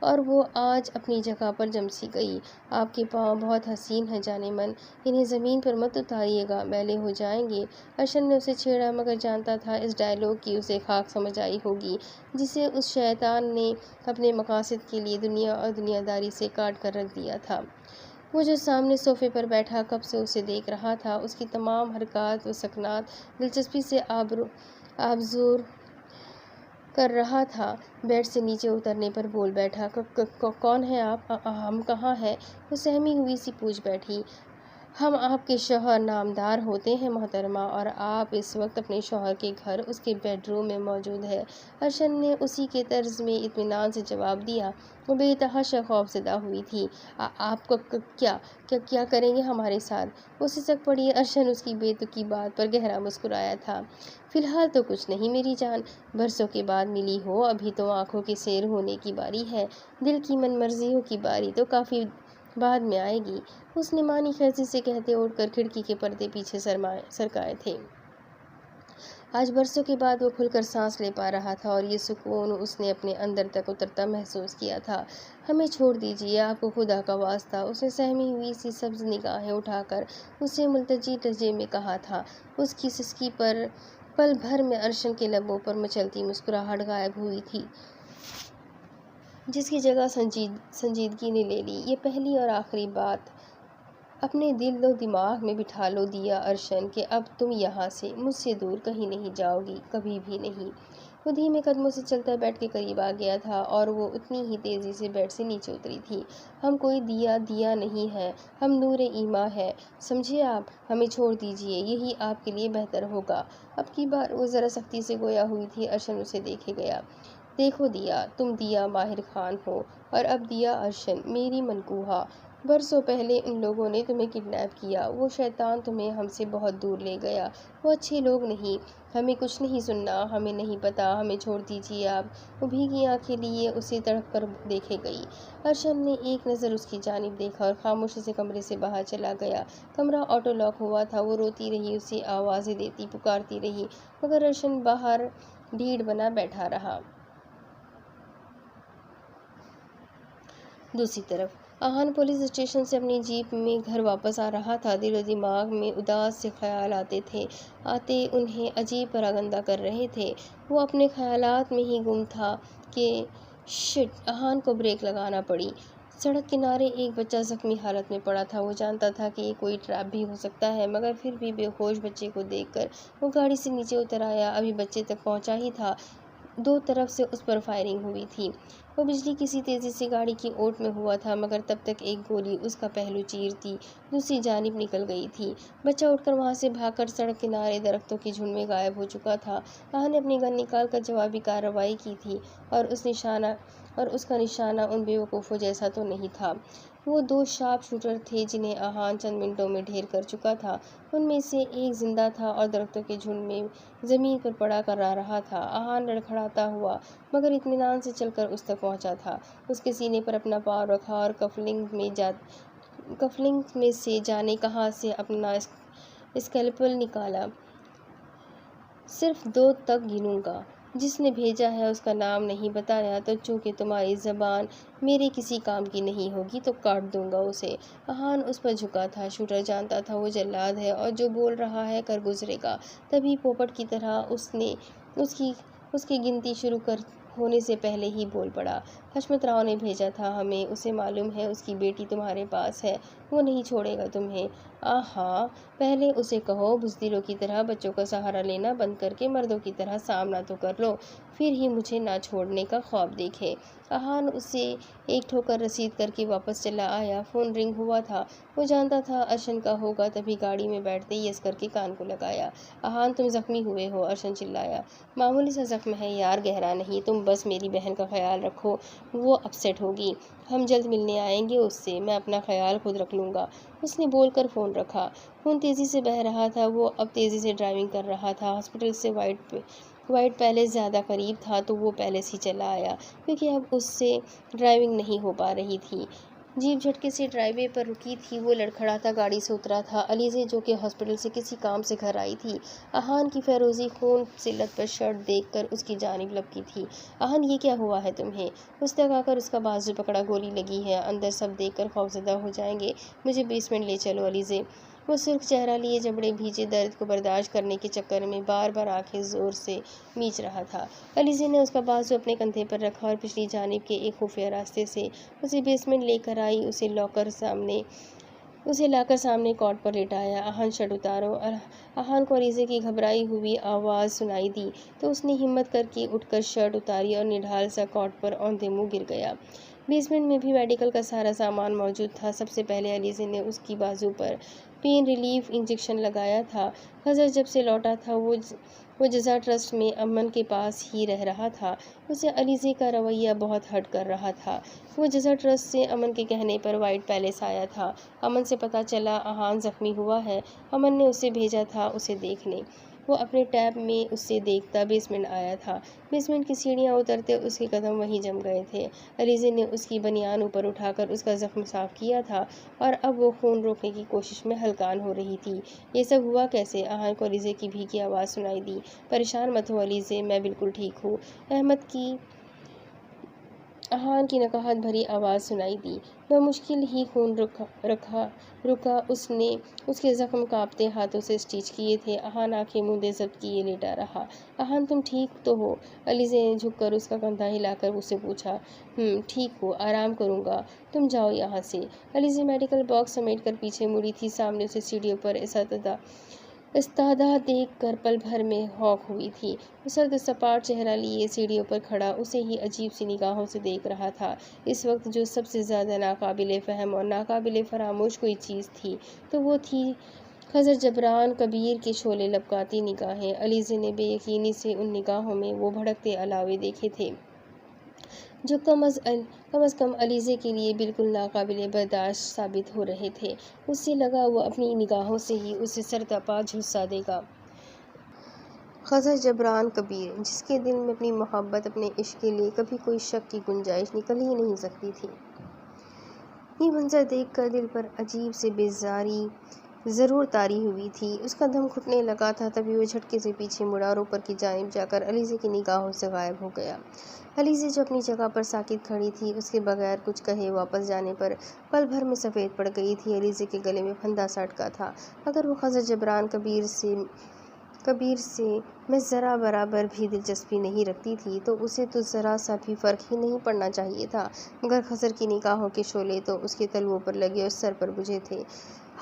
اور وہ آج اپنی جگہ پر جم سی گئی۔ آپ کے پاؤں بہت حسین ہیں جان من، انہیں زمین پر مت اتاریے گا، میلے ہو جائیں گے۔ ارشد نے اسے چھیڑا، مگر جانتا تھا اس ڈائیلاگ کی اسے خاک سمجھ آئی ہوگی، جسے اس شیطان نے اپنے مقاصد کے لیے دنیا اور دنیا داری سے کاٹ کر رکھ دیا تھا۔ وہ جو سامنے صوفے پر بیٹھا کب سے اسے دیکھ رہا تھا، اس کی تمام حرکات و سکنات دلچسپی سے آبزور کر رہا تھا، بیڈ سے نیچے اترنے پر بول بیٹھا، کون ہیں آپ؟ ہم کہاں ہیں؟ وہ سہمی ہوئی سی پوچھ بیٹھی۔ ہم آپ کے شوہر نامدار ہوتے ہیں محترمہ، اور آپ اس وقت اپنے شوہر کے گھر اس کے بیڈ روم میں موجود ہیں۔ ارشد نے اسی کے طرز میں اطمینان سے جواب دیا۔ وہ بے تحاشا خوفزدہ ہوئی تھی۔ آپ کیا کریں گے ہمارے ساتھ؟ وہ سسک پڑی۔ ارشد اس کی بے تکی بات پر گہرا مسکرایا تھا۔ فی الحال تو کچھ نہیں میری جان، برسوں کے بعد ملی ہو، ابھی تو آنکھوں کے سیر ہونے کی باری ہے، دل کی من مرضیوں کی باری تو کافی بعد میں آئے گی۔ اس نے معنی خیزی سے کہتے اٹھ کر کھڑکی کے پردے پیچھے سرکائے تھے۔ آج برسوں کے بعد وہ کھل کر سانس لے پا رہا تھا اور یہ سکون اس نے اپنے اندر تک اترتا محسوس کیا تھا۔ ہمیں چھوڑ دیجیے، آپ کو خدا کا واسطہ، اس نے سہمی ہوئی سی سبز نگاہیں اٹھا کر اسے ملتجی لہجے میں کہا تھا۔ اس کی سسکی پر پل بھر میں ارشد کے لبوں پر مچلتی مسکراہٹ غائب ہوئی تھی، جس کی جگہ سنجیدگی نے لے لی۔ یہ پہلی اور آخری بات اپنے دل و دماغ میں بٹھا لو دیا ارشد، کہ اب تم یہاں سے مجھ سے دور کہیں نہیں جاؤ گی، کبھی بھی نہیں۔ وہ دھیمے قدموں سے چلتا بیڈ کے قریب آ گیا تھا اور وہ اتنی ہی تیزی سے بیڈ سے نیچے اتری تھی۔ ہم کوئی دیا نہیں ہیں، ہم نور ایماں ہیں، سمجھے آپ؟ ہمیں چھوڑ دیجیے، یہی آپ کے لیے بہتر ہوگا۔ اب کی بار وہ ذرا سختی سے گویا ہوئی تھی۔ ارشد اسے دیکھے گیا۔ دیکھو دیا، تم دیا ماہر خان ہو، اور اب دیا ارشد، میری منکوہا۔ برسوں پہلے ان لوگوں نے تمہیں کڈنیپ کیا، وہ شیطان تمہیں ہم سے بہت دور لے گیا، وہ اچھے لوگ نہیں، ہمیں کچھ نہیں سننا، ہمیں نہیں پتا، ہمیں چھوڑ دیجیے آپ۔ وہ بھیگی آنکھیں لیے اسے تڑپ کر دیکھے گئی۔ ارشد نے ایک نظر اس کی جانب دیکھا اور خاموشی سے کمرے سے باہر چلا گیا۔ کمرہ آٹو لاک ہوا تھا۔ وہ روتی رہی، اسے آوازیں دیتی، پکارتی رہی، مگر ارشد باہر ڈھیڑ بنا بیٹھا رہا۔ دوسری طرف آہان پولیس اسٹیشن سے اپنی جیپ میں گھر واپس آ رہا تھا۔ دل و دماغ میں اداس سے خیال آتے انہیں عجیب پراگندہ کر رہے تھے۔ وہ اپنے خیالات میں ہی گم تھا کہ شٹ، آہان کو بریک لگانا پڑی۔ سڑک کنارے ایک بچہ زخمی حالت میں پڑا تھا۔ وہ جانتا تھا کہ یہ کوئی ٹریپ بھی ہو سکتا ہے، مگر پھر بھی بے ہوش بچے کو دیکھ کر وہ گاڑی سے نیچے اتر آیا۔ ابھی بچے تک پہنچا ہی تھا، دو طرف سے اس پر فائرنگ ہوئی تھی۔ وہ بجلی کسی تیزی سے گاڑی کی اوٹ میں ہوا تھا، مگر تب تک ایک گولی اس کا پہلو چیرتی دوسری جانب نکل گئی تھی۔ بچہ اٹھ کر وہاں سے بھاگ کر سڑک کنارے درختوں کے جھنڈ میں غائب ہو چکا تھا۔ آہان نے اپنی گن نکال کر جوابی کارروائی کی تھی، اور اس کا نشانہ ان بے وقوفوں جیسا تو نہیں تھا۔ وہ دو شارپ شوٹر تھے جنہیں آہان چند منٹوں میں ڈھیر کر چکا تھا۔ ان میں سے ایک زندہ تھا اور درختوں کے جھنڈ میں زمین پر پڑا کرا رہا تھا۔ آہان لڑکھڑاتا ہوا مگر اطمینان سے چل کر اس تک پہنچا تھا۔ اس کے سینے پر اپنا پاؤں رکھا اور کفلنگ میں سے جانے کہاں سے اپنا اسکیلپل نکالا۔ صرف 2 تک گنوں گا، جس نے بھیجا ہے اس کا نام نہیں بتایا، تو چونکہ تمہاری زبان میرے کسی کام کی نہیں ہوگی تو کاٹ دوں گا اسے۔ احان اس پر جھکا تھا۔ شوٹر جانتا تھا وہ جلاد ہے اور جو بول رہا ہے کر گزرے گا۔ تبھی پوپٹ کی طرح اس نے اس کی گنتی شروع ہونے سے پہلے ہی بول پڑا۔ حشمت راؤ نے بھیجا تھا ہمیں، اسے معلوم ہے اس کی بیٹی تمہارے پاس ہے، وہ نہیں چھوڑے گا تمہیں۔ ہاں، پہلے اسے کہو بزدلوں کی طرح بچوں کا سہارا لینا بند کر کے مردوں کی طرح سامنا تو کر لو، پھر ہی مجھے نہ چھوڑنے کا خواب دیکھے۔ احان اسے ایک ٹھوکر رسید کر کے واپس چلا آیا۔ فون رنگ ہوا تھا، وہ جانتا تھا ارشن کا ہوگا، تبھی گاڑی میں بیٹھتے ہی یس کر کے کان کو لگایا۔ احان تم زخمی ہوئے ہو، ارشن چلایا۔ معمولی سا زخم ہے یار، گہرا نہیں، تم بس میری بہن کا خیال رکھو، وہ اپسیٹ ہوگی، ہم جلد ملنے آئیں گے اس سے، میں اپنا خیال خود رکھ لوں گا۔ اس نے بول کر فون رکھا۔ خون تیزی سے بہہ رہا تھا، وہ اب تیزی سے ڈرائیونگ کر رہا تھا۔ ہاسپٹل سے وائٹ پیلس زیادہ قریب تھا تو وہ پیلس ہی چلا آیا، کیونکہ اب اس سے ڈرائیونگ نہیں ہو پا رہی تھی۔ جیپ جھٹکے سے ڈرائی وے پر رکی تھی، وہ لڑکھڑاتا گاڑی سے اترا تھا۔ علیزے جو کہ ہاسپٹل سے کسی کام سے گھر آئی تھی، احان کی فیروزی خون سے لت پت شرٹ دیکھ کر اس کی جانب لپکی تھی۔ احان یہ کیا ہوا ہے تمہیں؟ اس تک آ کر اس کا بازو پکڑا۔ گولی لگی ہے، اندر سب دیکھ کر خوفزدہ ہو جائیں گے، مجھے بیسمنٹ لے چلو علیزے۔ وہ سرخ چہرہ لیے جبڑے بھیجے درد کو برداشت کرنے کے چکر میں بار بار آنکھیں زور سے میچ رہا تھا۔ علیزے نے اس کا بازو اپنے کندھے پر رکھا اور پچھلی جانب کے ایک خفیہ راستے سے اسے بیسمنٹ لے کر آئی۔ اسے لا کر سامنے کاٹ پر لٹایا۔ احان شرٹ اتارو۔ احان کو علیزے کی گھبرائی ہوئی آواز سنائی دی تو اس نے ہمت کر کے اٹھ کر شرٹ اتاری اور نڈھال سا کاٹ پر اوندھے منہ گر گیا۔ بیسمنٹ میں بھی میڈیکل کا سارا سامان موجود تھا۔ سب سے پہلے علیزے نے اس کی بازو پر پین ریلیف انجیکشن لگایا تھا۔ خضر جب سے لوٹا تھا وہ جزا ٹرسٹ میں امن کے پاس ہی رہ رہا تھا۔ اسے علیزے کا رویہ بہت ہرٹ کر رہا تھا۔ وہ جزا ٹرسٹ سے امن کے کہنے پر وائٹ پیلس آیا تھا۔ امن سے پتہ چلا احان زخمی ہوا ہے، امن نے اسے بھیجا تھا اسے دیکھنے۔ وہ اپنے ٹیب میں اسے دیکھتا بیسمنٹ آیا تھا۔ بیسمنٹ کی سیڑھیاں اترتے اس کے قدم وہیں جم گئے تھے۔ علیزے نے اس کی بنیان اوپر اٹھا کر اس کا زخم صاف کیا تھا اور اب وہ خون روکنے کی کوشش میں ہلکان ہو رہی تھی۔ یہ سب ہوا کیسے؟ احان کو علیزے کی بھیگی آواز سنائی دی۔ پریشان مت ہو علیزے، میں بالکل ٹھیک ہوں۔ احان کی نکاہت بھری آواز سنائی دی۔ بمشکل ہی خون رکا۔ اس نے اس کے زخم کانپتے ہاتھوں سے اسٹچ کیے تھے۔ احان آنکھیں موندے ضبط کیے لیٹا رہا۔ احان تم ٹھیک تو ہو؟ علیزے نے جھک کر اس کا کندھا ہلا کر اس سے پوچھا۔ ٹھیک ہوں، آرام کروں گا، تم جاؤ یہاں سے۔ علیزے میڈیکل باکس سمیٹ کر پیچھے مڑی تھی۔ سامنے اسے سیڑھیوں پر استادہ دیکھ کر پل بھر میں ہانک ہوئی تھی۔ وہ سرد سپاٹ چہرہ لیے سیڑھیوں پر کھڑا اسے ہی عجیب سی نگاہوں سے دیکھ رہا تھا۔ اس وقت جو سب سے زیادہ ناقابل فہم اور ناقابل فراموش کوئی چیز تھی تو وہ تھی خضر جبران کبیر کی شعلے لبکاتی نگاہیں۔ علیزے نے بے یقینی سے ان نگاہوں میں وہ بھڑکتے الاوے دیکھے تھے جو کم از کم علیزے کے لیے بالکل ناقابل برداشت ثابت ہو رہے تھے۔ اس سے لگا وہ اپنی نگاہوں سے ہی اسے سرتاپا جھلسا دے گا۔ خضر جبران کبیر، جس کے دل میں اپنی محبت، اپنے عشق کے لیے کبھی کوئی شک کی گنجائش نکل ہی نہیں سکتی تھی، یہ منظر دیکھ کر دل پر عجیب سے بیزاری ضرور طاری ہوئی تھی۔ اس کا دم گھٹنے لگا تھا، تبھی وہ جھٹکے سے پیچھے مڑا اور اوپر کی جانب جا کر علیزے کی نگاہوں سے غائب ہو گیا۔ علیزے جو اپنی جگہ پر ساکت کھڑی تھی، اس کے بغیر کچھ کہے واپس جانے پر پل بھر میں سفید پڑ گئی تھی۔ علیزے کے گلے میں پھندا سا اٹکا تھا۔ اگر وہ خضر جبران کبیر سے میں ذرا برابر بھی دلچسپی نہیں رکھتی تھی تو اسے تو ذرا سا بھی فرق ہی نہیں پڑنا چاہیے تھا، مگر خضر کی نگاہوں کے شعلے تو اس کے تلوؤں پر لگے اور سر پر بجھے تھے۔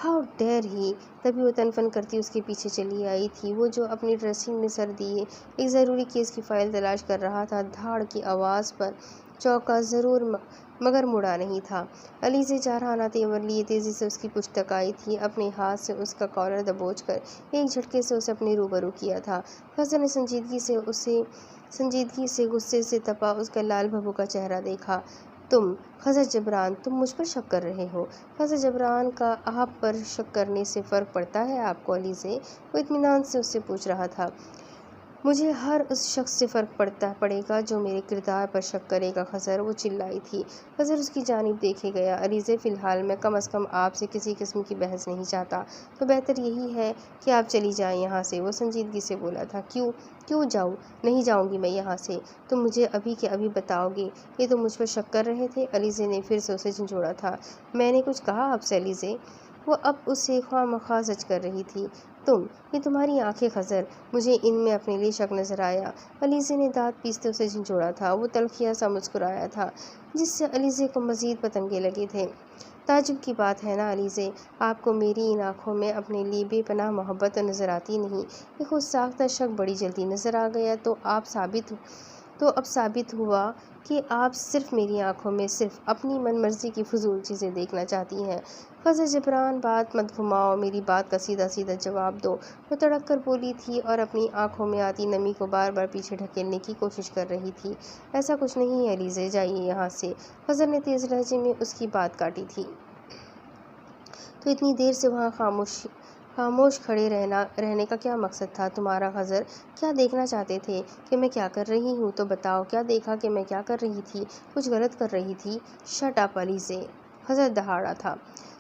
ہاؤ ڈیئر ہی! تبھی وہ تن فن کرتی اس کے پیچھے چلی آئی تھی۔ وہ جو اپنی ڈریسنگ میں سر دیے ایک ضروری کیس کی فائل تلاش کر رہا تھا، دھاڑ کی آواز پر چونکا ضرور مگر مڑا نہیں تھا۔ علیزے جارحانہ تیور لیے تیزی سے اس کی پشت تک آئی تھی، اپنے ہاتھ سے اس کا کالر دبوچ کر ایک جھٹکے سے اسے اپنے روبرو کیا تھا۔ خضر نے سنجیدگی سے غصے سے تپا اس کا لال بھبو کا چہرہ دیکھا۔ تم خضر جبران، تم مجھ پر شک کر رہے ہو؟ خضر جبران کا آپ پر شک کرنے سے فرق پڑتا ہے آپ کو علیزے؟ وہ اطمینان سے اس سے پوچھ رہا تھا۔ مجھے ہر اس شخص سے فرق پڑے گا جو میرے کردار پر شک کرے گا خضر، وہ چلائی تھی۔ خضر اس کی جانب دیکھے گیا۔ علیزے فی الحال میں کم از کم آپ سے کسی قسم کی بحث نہیں چاہتا، تو بہتر یہی ہے کہ آپ چلی جائیں یہاں سے، وہ سنجیدگی سے بولا تھا۔ کیوں جاؤں؟ نہیں جاؤں گی میں یہاں سے، تم مجھے ابھی کے ابھی بتاؤ گے یہ تم مجھ پر شک کر رہے تھے؟ علیزے نے پھر سے اسے جھنجھوڑا تھا۔ میں نے کچھ کہا آپ سے علیزے؟ وہ اب اسے خواہ مخواہ زج کر رہی تھی۔ یہ تمہاری آنکھیں خضر، مجھے ان میں اپنے لیے شک نظر آیا۔ علیزے نے دانت پیستے اسے جھنجھوڑا تھا۔ وہ تلخیہ سا مسکرایا تھا جس سے علیزے کو مزید پتنگے لگے تھے۔ تعجب کی بات ہے نا علیزے، آپ کو میری ان آنکھوں میں اپنے لیے بے پناہ محبت تو نظر آتی نہیں؟ یہ خود ساختہ شک بڑی جلدی نظر آ گیا تو اب ثابت ہوا کہ آپ صرف میری آنکھوں میں صرف اپنی من مرضی کی فضول چیزیں دیکھنا چاہتی ہیں۔ خضر جبران بات مت گھماؤ، میری بات کا سیدھا سیدھا جواب دو، وہ تڑک کر بولی تھی اور اپنی آنکھوں میں آتی نمی کو بار بار پیچھے ڈھکیلنے کی کوشش کر رہی تھی۔ ایسا کچھ نہیں ہے علیزے، جائیے یہاں سے۔ خضر نے تیز لہجے میں اس کی بات کاٹی تھی۔ تو اتنی دیر سے وہاں خاموش کھڑے رہنے کا کیا مقصد تھا تمہارا خضر؟ کیا دیکھنا چاہتے تھے کہ میں کیا کر رہی ہوں؟ تو بتاؤ، کیا دیکھا کہ میں کیا کر رہی تھی؟ کچھ غلط کر رہی تھی؟ شٹ اپ علیزے، خضر دہاڑا تھا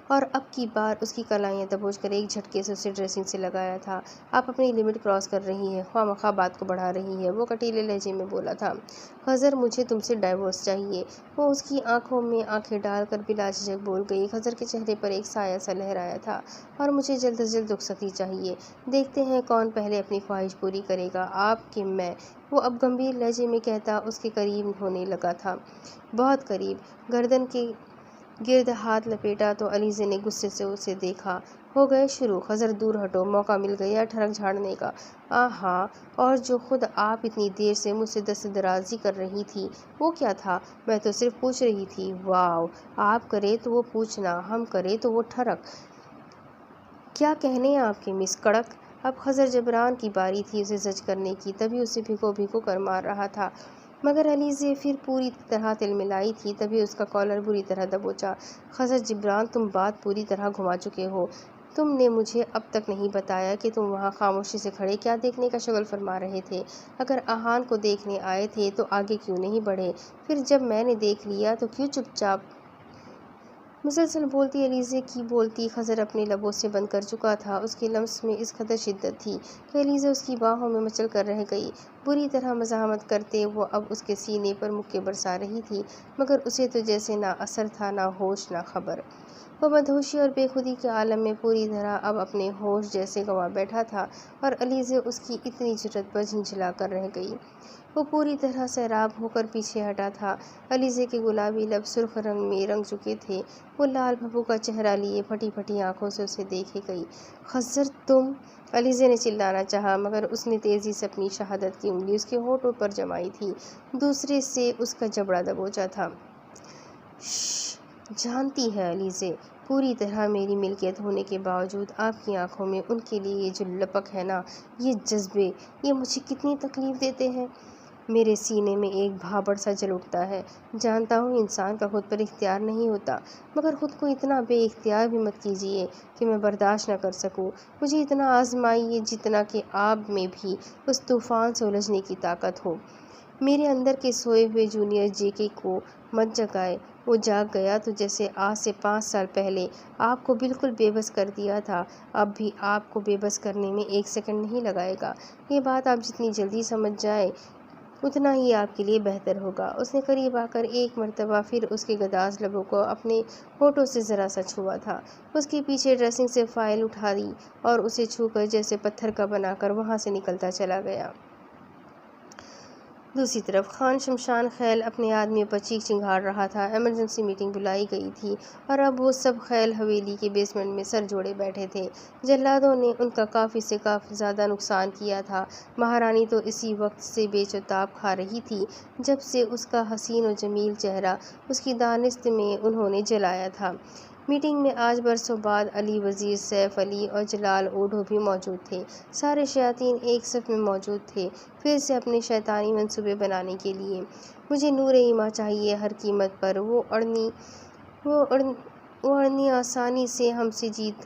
اور اب کی بار اس کی کلائیاں دبوچ کر ایک جھٹکے سے اسے ڈریسنگ سے لگایا تھا۔ آپ اپنی لمٹ کراس کر رہی ہیں، خواہ مخواہ بات کو بڑھا رہی ہے، وہ کٹیلے لہجے میں بولا تھا۔ خضر، مجھے تم سے ڈائیورس چاہیے، وہ اس کی آنکھوں میں آنکھیں ڈال کر بلا جھجک بول گئی۔ خضر کے چہرے پر ایک سایہ سا لہرایا تھا۔ اور مجھے جلد از جلد رخصتی چاہیے، دیکھتے ہیں کون پہلے اپنی خواہش پوری کرے گا، آپ کہ میں، وہ اب گمبھیر لہجے میں کہتا اس کے قریب ہونے لگا تھا، بہت قریب۔ گردن کے گرد ہاتھ لپیٹا تو علیزے نے غصے سے اسے دیکھا۔ ہو گئے شروع؟ خضر، دور ہٹو، موقع مل گیا ٹھڑک جھاڑنے کا۔ ہاں، اور جو خود آپ اتنی دیر سے مجھ سے دست درازی کر رہی تھی وہ کیا تھا؟ میں تو صرف پوچھ رہی تھی۔ واو، آپ کرے تو وہ پوچھنا، ہم کرے تو وہ ٹھڑک۔ کیا کہنے آپ کے مس کڑک؟ اب خضر جبران کی باری تھی اسے زج کرنے کی، تبھی اسے بھگو بھگو کر مار رہا تھا، مگر علیزے پھر پوری طرح تلملائی تھی، تبھی اس کا کالر بری طرح دبوچا۔ خضر جبران، تم بات پوری طرح گھما چکے ہو، تم نے مجھے اب تک نہیں بتایا کہ تم وہاں خاموشی سے کھڑے کیا دیکھنے کا شغل فرما رہے تھے؟ اگر آہان کو دیکھنے آئے تھے تو آگے کیوں نہیں بڑھے؟ پھر جب میں نے دیکھ لیا تو کیوں چپ چاپ؟ مسلسل بولتی علیزے کی بولتی خضر اپنے لبوں سے بند کر چکا تھا۔ اس کے لمس میں اس قدر شدت تھی کہ علیزے اس کی باہوں میں مچل کر رہ گئی۔ بری طرح مزاحمت کرتے وہ اب اس کے سینے پر مکے برسا رہی تھی، مگر اسے تو جیسے نہ اثر تھا، نہ ہوش نہ خبر۔ وہ مدہوشی اور بے خودی کے عالم میں پوری طرح اب اپنے ہوش جیسے گنوا بیٹھا تھا، اور علیزے اس کی اتنی جرأت پر جھنجھلا کر رہ گئی۔ وہ پوری طرح سیراب ہو کر پیچھے ہٹا تھا۔ علیزے کے گلابی لب سرخ رنگ میں رنگ چکے تھے۔ وہ لال بھبو کا چہرہ لیے پھٹی پھٹی آنکھوں سے اسے دیکھے گئی۔ خضر، تم؟ علیزے نے چلانا چاہا، مگر اس نے تیزی سے اپنی شہادت کی انگلی اس کے ہونٹوں پر جمائی تھی، دوسرے سے اس کا جبڑا دبوچا تھا۔ شش، جانتی ہے علیزے، پوری طرح میری ملکیت ہونے کے باوجود آپ کی آنکھوں میں ان کے لیے یہ جو لپک ہے نا، یہ جذبے، یہ مجھے کتنی تکلیف دیتے ہیں۔ میرے سینے میں ایک بھابڑ سا جل اٹھتا ہے۔ جانتا ہوں انسان کا خود پر اختیار نہیں ہوتا، مگر خود کو اتنا بے اختیار بھی مت کیجیے کہ میں برداشت نہ کر سکوں۔ مجھے اتنا آزمائیے جتنا کہ آپ میں بھی اس طوفان سے الجھنے کی طاقت ہو۔ میرے اندر کے سوئے ہوئے جونیئر جے کے کو مت جگائے، وہ جاگ گیا تو جیسے آج سے 5 سال پہلے آپ کو بالکل بے بس کر دیا تھا، اب بھی آپ کو بے بس کرنے میں 1 سیکنڈ نہیں لگائے گا۔ یہ بات آپ جتنی جلدی سمجھ جائیں اتنا ہی آپ کے لیے بہتر ہوگا۔ اس نے قریب آ کر ایک مرتبہ پھر اس کے گداز لبوں کو اپنے ہونٹوں سے ذرا سا چھوا تھا، اس کے پیچھے ڈریسنگ سے فائل اٹھا دی اور اسے چھو کر جیسے پتھر کا بنا کر وہاں سے نکلتا چلا گیا۔ دوسری طرف خان شمشان خیل اپنے آدمیوں پر چیخ چنگھاڑ رہا تھا۔ ایمرجنسی میٹنگ بلائی گئی تھی اور اب وہ سب خیل حویلی کے بیسمنٹ میں سر جوڑے بیٹھے تھے۔ جلادوں نے ان کا کافی سے کافی زیادہ نقصان کیا تھا۔ مہارانی تو اسی وقت سے بیچ و تاب کھا رہی تھی جب سے اس کا حسین و جمیل چہرہ اس کی دانست میں انہوں نے جلایا تھا۔ میٹنگ میں آج برسوں بعد علی وزیر، سیف علی اور جلال اوڈھو بھی موجود تھے۔ سارے شیاطین ایک صف میں موجود تھے، پھر سے اپنے شیطانی منصوبے بنانے کے لیے۔ مجھے نور ایماں چاہیے ہر قیمت پر، وہ اڑنی آسانی سے ہم سے جیت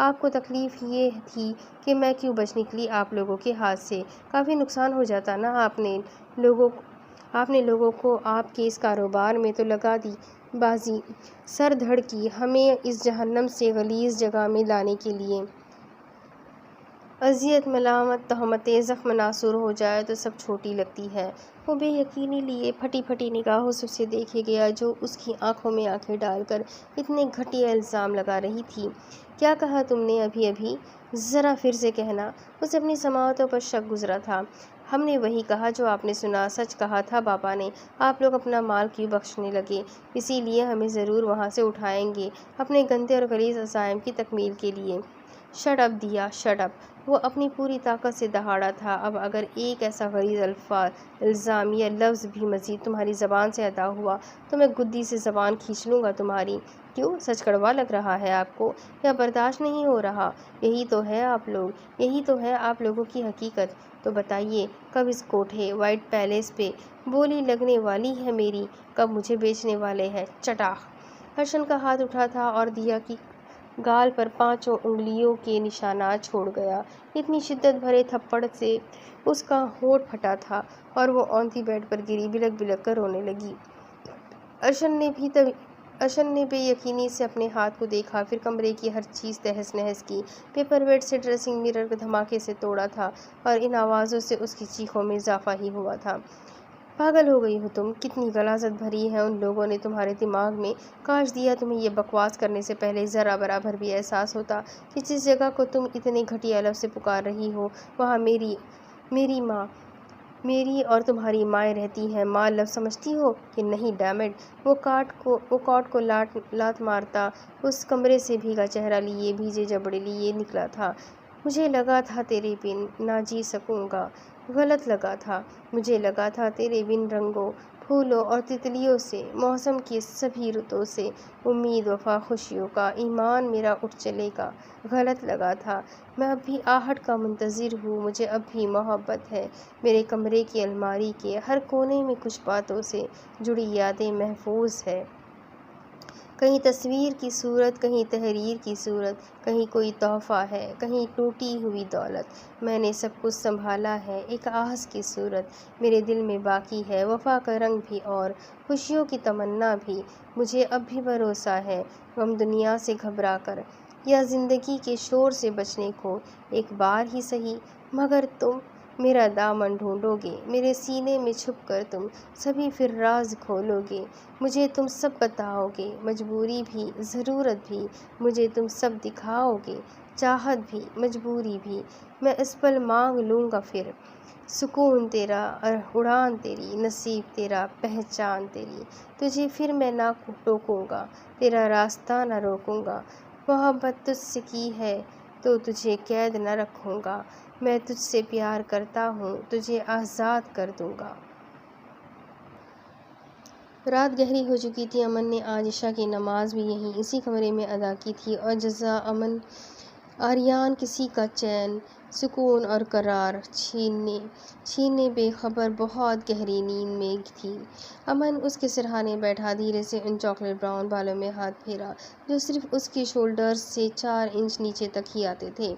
آپ کو تکلیف یہ تھی کہ میں کیوں بچ نکلی آپ لوگوں کے ہاتھ سے؟ کافی نقصان ہو جاتا نا۔ آپ نے لوگوں کو آپ کے اس کاروبار میں تو لگا دی بازی، سر دھڑ کی، ہمیں اس جہنم سے غلیظ جگہ میں لانے کے لیے۔ اذیت، ملامت، تہمتیں، زخم ناصور ہو جائے تو سب چھوٹی لگتی ہے۔ وہ بے یقینی لیے پھٹی پھٹی نگاہوں سے اسے دیکھے گیا جو اس کی آنکھوں میں آنکھیں ڈال کر اتنے گھٹیا الزام لگا رہی تھی۔ کیا کہا تم نے ابھی؟ ذرا پھر سے کہنا۔ اسے اپنی سماعتوں پر شک گزرا تھا۔ ہم نے وہی کہا جو آپ نے سنا، سچ کہا تھا بابا نے۔ آپ لوگ اپنا مال کیوں بخشنے لگے؟ اسی لیے ہمیں ضرور وہاں سے اٹھائیں گے اپنے گندے اور غلیظ عزائم کی تکمیل کے لیے۔ شٹ اپ دیا، شٹ اپ! وہ اپنی پوری طاقت سے دہاڑا تھا۔ اب اگر ایک ایسا غلیظ الزام یا لفظ بھی مزید تمہاری زبان سے ادا ہوا تو میں گدی سے زبان کھینچ لوں گا تمہاری۔ کیوں؟ سچ کڑوا لگ رہا ہے آپ کو یا برداشت نہیں ہو رہا؟ یہی تو ہے آپ لوگوں کی حقیقت۔ تو بتائیے، کب اس کوٹھے وائٹ پیلس پہ بولی لگنے والی ہے میری؟ کب مجھے بیچنے والے ہیں؟ چٹاخ! ارشن کا ہاتھ اٹھا تھا اور دیا کی گال پر 5 انگلیوں کے نشانات چھوڑ گیا۔ اتنی شدت بھرے تھپڑ سے اس کا ہونٹ پھٹا تھا اور وہ اونتی بیڈ پر گری بلک بلک کر رونے لگی۔ ارشن نے بے یقینی سے اپنے ہاتھ کو دیکھا، پھر کمرے کی ہر چیز تہس نہس کی۔ پیپر ویٹ سے ڈریسنگ مرر کو دھماکے سے توڑا تھا اور ان آوازوں سے اس کی چیخوں میں اضافہ ہی ہوا تھا۔ پاگل ہو گئی ہو تم؟ کتنی غلاظت بھری ہے ان لوگوں نے تمہارے دماغ میں۔ کاش دیا تمہیں یہ بکواس کرنے سے پہلے ذرا برابر بھی احساس ہوتا کہ جس جگہ کو تم اتنے گھٹیا لفظ سے پکار رہی ہو وہاں میری ماں، میری اور تمہاری مائیں رہتی ہیں۔ ماں لفظ سمجھتی ہو کہ نہیں؟ Damn it! وہ کاٹ کو لات مارتا اس کمرے سے بھیگا چہرہ لیے، بھیجے جبڑے لیے نکلا تھا۔ مجھے لگا تھا تیرے بن نہ جی سکوں گا۔ غلط لگا تھا۔ مجھے لگا تھا تیرے بن رنگوں، پھولوں اور تتلیوں سے، موسم کی سبھی رتوں سے، امید، وفا، خوشیوں کا ایمان میرا اٹھ چلے گا۔ غلط لگا تھا۔ میں اب بھی آہٹ کا منتظر ہوں، مجھے اب بھی محبت ہے۔ میرے کمرے کی الماری کے ہر کونے میں کچھ باتوں سے جڑی یادیں محفوظ ہے۔ کہیں تصویر کی صورت، کہیں تحریر کی صورت، کہیں کوئی تحفہ ہے، کہیں ٹوٹی ہوئی دولت۔ میں نے سب کچھ سنبھالا ہے۔ ایک آس کی صورت میرے دل میں باقی ہے، وفا کا رنگ بھی اور خوشیوں کی تمنا بھی۔ مجھے اب بھی بھروسہ ہے، غم دنیا سے گھبرا کر یا زندگی کے شور سے بچنے کو ایک بار ہی سہی، مگر تم میرا دامن ڈھونڈو گے، میرے سینے میں چھپ کر تم سبھی پھر راز کھولو گے، مجھے تم سب بتاؤ گے، مجبوری بھی، ضرورت بھی، مجھے تم سب دکھاؤ گے، چاہت بھی، مجبوری بھی، میں اس پل مانگ لوں گا پھر۔ سکون تیرا، اڑان تیری، نصیب تیرا، پہچان تیری، تجھے پھر میں نہ ٹوکوں گا، تیرا راستہ نہ روکوں گا، محبت تجھ سے کی ہے تو تجھے قید نہ رکھوں گا، میں تجھ سے پیار کرتا ہوں، تجھے آزاد کر دوں گا۔ رات گہری ہو چکی تھی۔ امن نے آج عشاء کی نماز بھی یہیں اسی کمرے میں ادا کی تھی اور جزا امن آریان کسی کا چین، سکون اور قرار چھینے بے خبر بہت گہری نیند میں تھی۔ امن اس کے سرہانے بیٹھا، دھیرے سے ان چاکلیٹ براؤن بالوں میں ہاتھ پھیرا جو صرف اس کے شولڈرز سے 4 انچ نیچے تک ہی آتے تھے۔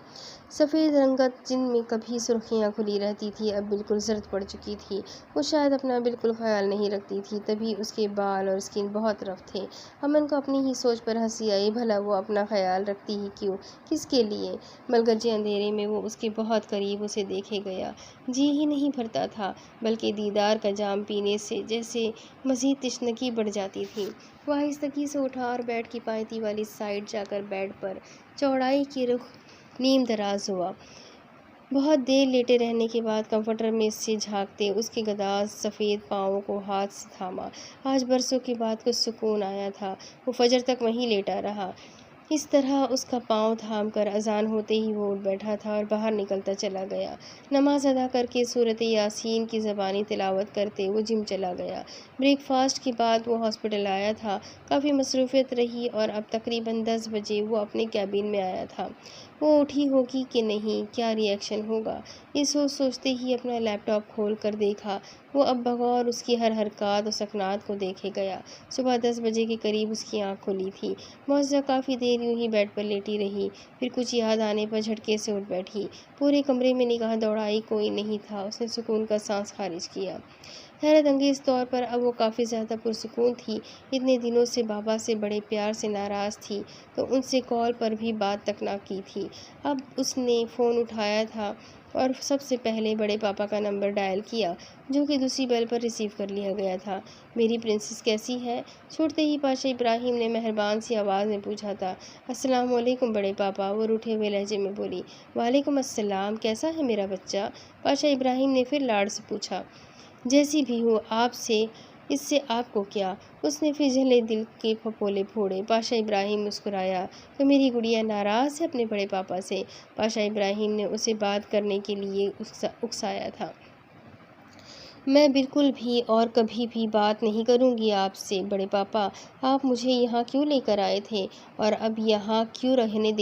سفید رنگت جن میں کبھی سرخیاں کھلی رہتی تھی اب بالکل زرد پڑ چکی تھی۔ وہ شاید اپنا بالکل خیال نہیں رکھتی تھی، تبھی اس کے بال اور اسکن بہت رف تھے۔ امن کو اپنی ہی سوچ پر ہنسی آئی، بھلا وہ اپنا خیال رکھتی ہی کیوں، کس کے لیے؟ ملگرجے اندھیرے میں وہ اس کے بہت قریب اسے دیکھے گیا، جی ہی نہیں بھرتا تھا، بلکہ دیدار کا جام پینے سے جیسے مزید تشنگی بڑھ جاتی تھی۔ وہ آہستگی سے اٹھا اور بیڈ کی پایتی والی سائیڈ جا کر بیڈ پر چوڑائی کے رخ نیم دراز ہوا۔ بہت دیر لیٹے رہنے کے بعد کمفرٹر میں سے جھانکتے اس کے گداز سفید پاؤں کو ہاتھ سے تھاما۔ آج برسوں کے بعد کچھ سکون آیا تھا۔ وہ فجر تک وہیں لیٹا رہا، اس طرح اس کا پاؤں تھام کر۔ اذان ہوتے ہی وہ اٹھ بیٹھا تھا اور باہر نکلتا چلا گیا۔ نماز ادا کر کے سورۃ یاسین کی زبانی تلاوت کرتے وہ جم چلا گیا۔ بریک فاسٹ کے بعد وہ ہاسپٹل آیا تھا۔ کافی مصروفیت رہی اور اب تقریباً 10 بجے وہ اپنے کیبن میں آیا تھا۔ وہ اٹھی ہوگی کہ نہیں، کیا ری ایکشن ہوگا، یہ سوچتے ہی اپنا لیپ ٹاپ کھول کر دیکھا وہ اب بغور اس کی ہر حرکات و سکنات کو دیکھے گیا۔ صبح 10 بجے کے قریب اس کی آنکھ کھلی تھی۔ معززہ کافی دیر یوں ہی بیڈ پر لیٹی رہی، پھر کچھ یاد آنے پر جھٹکے سے اٹھ بیٹھی۔ پورے کمرے میں نگاہ دوڑائی، کوئی نہیں تھا۔ اس نے سکون کا سانس خارج کیا۔ حیرت انگیز طور پر اب وہ کافی زیادہ پرسکون تھی۔ اتنے دنوں سے بابا سے بڑے پیار سے ناراض تھی تو ان سے کال پر بھی بات تک نہ کی تھی۔ اب اس نے فون اٹھایا تھا اور سب سے پہلے بڑے پاپا کا نمبر ڈائل کیا، جو کہ دوسری بیل پر ریسیو کر لیا گیا تھا۔ میری پرنسس کیسی ہے؟ چھوڑتے ہی پاشا ابراہیم نے مہربان سی آواز میں پوچھا تھا۔ السلام علیکم بڑے پاپا، وہ روٹھے ہوئے لہجے میں بولی۔ وعلیکم السلام، کیسا ہے میرا بچہ؟ پاشا ابراہیم نے پھر لاڈ سے پوچھا۔ جیسی بھی ہو، آپ سے اس سے آپ کو کیا؟ اس نے پھر جھلے دل کے پھپولے پھوڑے۔ پاشا ابراہیم مسکرایا۔ تو میری گڑیا ناراض ہے اپنے بڑے پاپا سے؟ پاشا ابراہیم نے اسے بات کرنے کے لیے اکسایا تھا۔ میں بالکل بھی اور کبھی بھی بات نہیں کروں گی آپ سے بڑے پاپا۔ آپ مجھے یہاں کیوں لے کر آئے تھے اور اب یہاں کیوں رہنے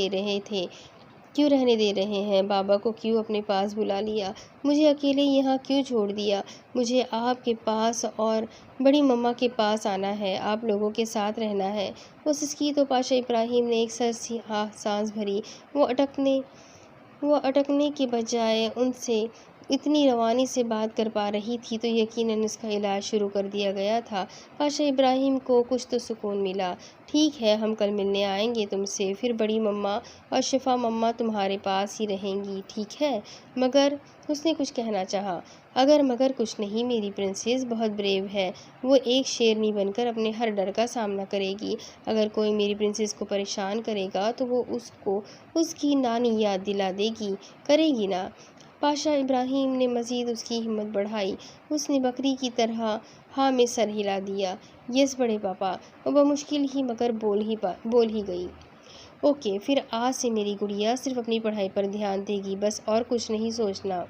دے رہے ہیں؟ بابا کو کیوں اپنے پاس بلا لیا؟ مجھے اکیلے یہاں کیوں چھوڑ دیا؟ مجھے آپ کے پاس اور بڑی مما کے پاس آنا ہے، آپ لوگوں کے ساتھ رہنا ہے۔ وہ سسکی تو پاشا ابراہیم نے ایک سرسی سانس بھری۔ وہ اٹکنے کے بجائے ان سے اتنی روانی سے بات کر پا رہی تھی تو یقیناً اس کا علاج شروع کر دیا گیا تھا۔ پاشا ابراہیم کو کچھ تو سکون ملا۔ ٹھیک ہے، ہم کل ملنے آئیں گے تم سے، پھر بڑی مما اور شفا مما تمہارے پاس ہی رہیں گی، ٹھیک ہے؟ مگر اس نے کچھ کہنا چاہا۔ مگر کچھ نہیں، میری پرنسس بہت بریو ہے، وہ ایک شیرنی بن کر اپنے ہر ڈر کا سامنا کرے گی۔ اگر کوئی میری پرنسس کو پریشان کرے گا تو وہ اس کو اس کی نانی یاد دلا دے گی، کرے گی نا؟ پاشا ابراہیم نے مزید اس کی ہمت بڑھائی۔ اس نے بکری کی طرح ہاں میں سر ہلا دیا۔ یس بڑے پاپا، وہ بمشکل ہی مگر بول ہی گئی۔ اوکے، پھر آج سے میری گڑیا صرف اپنی پڑھائی پر دھیان دے گی، بس اور کچھ نہیں سوچنا۔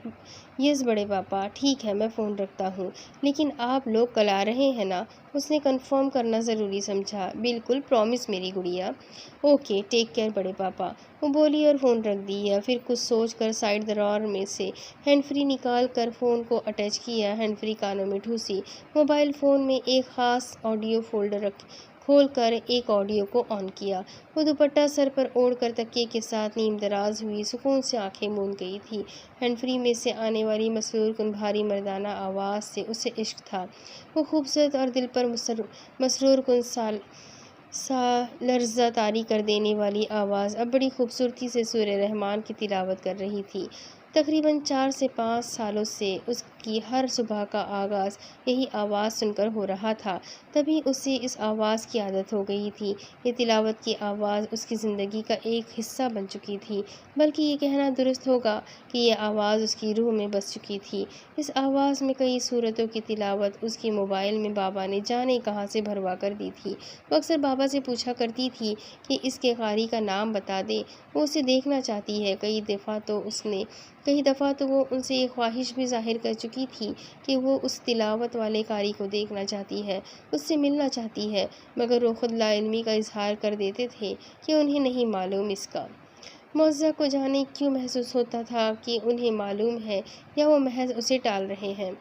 یس بڑے پاپا، ٹھیک ہے، میں فون رکھتا ہوں۔ لیکن آپ لوگ کل آ رہے ہیں نا؟ اس نے کنفرم کرنا ضروری سمجھا۔ بالکل، پرامس میری گڑیا۔ اوکے، ٹیک کیئر بڑے پاپا، وہ بولی اور فون رکھ دیا۔ پھر کچھ سوچ کر سائیڈ درار میں سے ہینڈ فری نکال کر فون کو اٹیچ کیا، ہینڈ فری کانوں میں ٹھوسی۔ موبائل فون میں ایک خاص آڈیو فولڈر کھول کر ایک آڈیو کو آن کیا۔ وہ دوپٹہ سر پر اوڑھ کر تکیے کے ساتھ نیم دراز ہوئی سکون سے آنکھیں موند گئی تھی۔ ہینڈ فری میں سے آنے والی مسرور کن بھاری مردانہ آواز سے اسے عشق تھا۔ وہ خوبصورت اور دل پر مسرور کن سا لرزہ طاری کر دینے والی آواز اب بڑی خوبصورتی سے سورہ رحمان کی تلاوت کر رہی تھی۔ تقریباً 4 سے 5 سالوں سے اس کی ہر صبح کا آغاز یہی آواز سن کر ہو رہا تھا، تبھی اسے اس آواز کی عادت ہو گئی تھی۔ یہ تلاوت کی آواز اس کی زندگی کا ایک حصہ بن چکی تھی، بلکہ یہ کہنا درست ہوگا کہ یہ آواز اس کی روح میں بس چکی تھی۔ اس آواز میں کئی سورتوں کی تلاوت اس کے موبائل میں بابا نے جانے کہاں سے بھروا کر دی تھی۔ وہ اکثر بابا سے پوچھا کرتی تھی کہ اس کے قاری کا نام بتا دے، وہ اسے دیکھنا چاہتی ہے۔ کئی دفعہ تو وہ ان سے یہ خواہش بھی ظاہر کر چکی تھی کہ وہ اس تلاوت والے قاری کو دیکھنا چاہتی ہے، اس سے ملنا چاہتی ہے، مگر وہ خود لا علمی کا اظہار کر دیتے تھے کہ انہیں نہیں معلوم اس کا۔ معززہ کو جانے کیوں محسوس ہوتا تھا کہ انہیں معلوم ہے یا وہ محض اسے ٹال رہے ہیں۔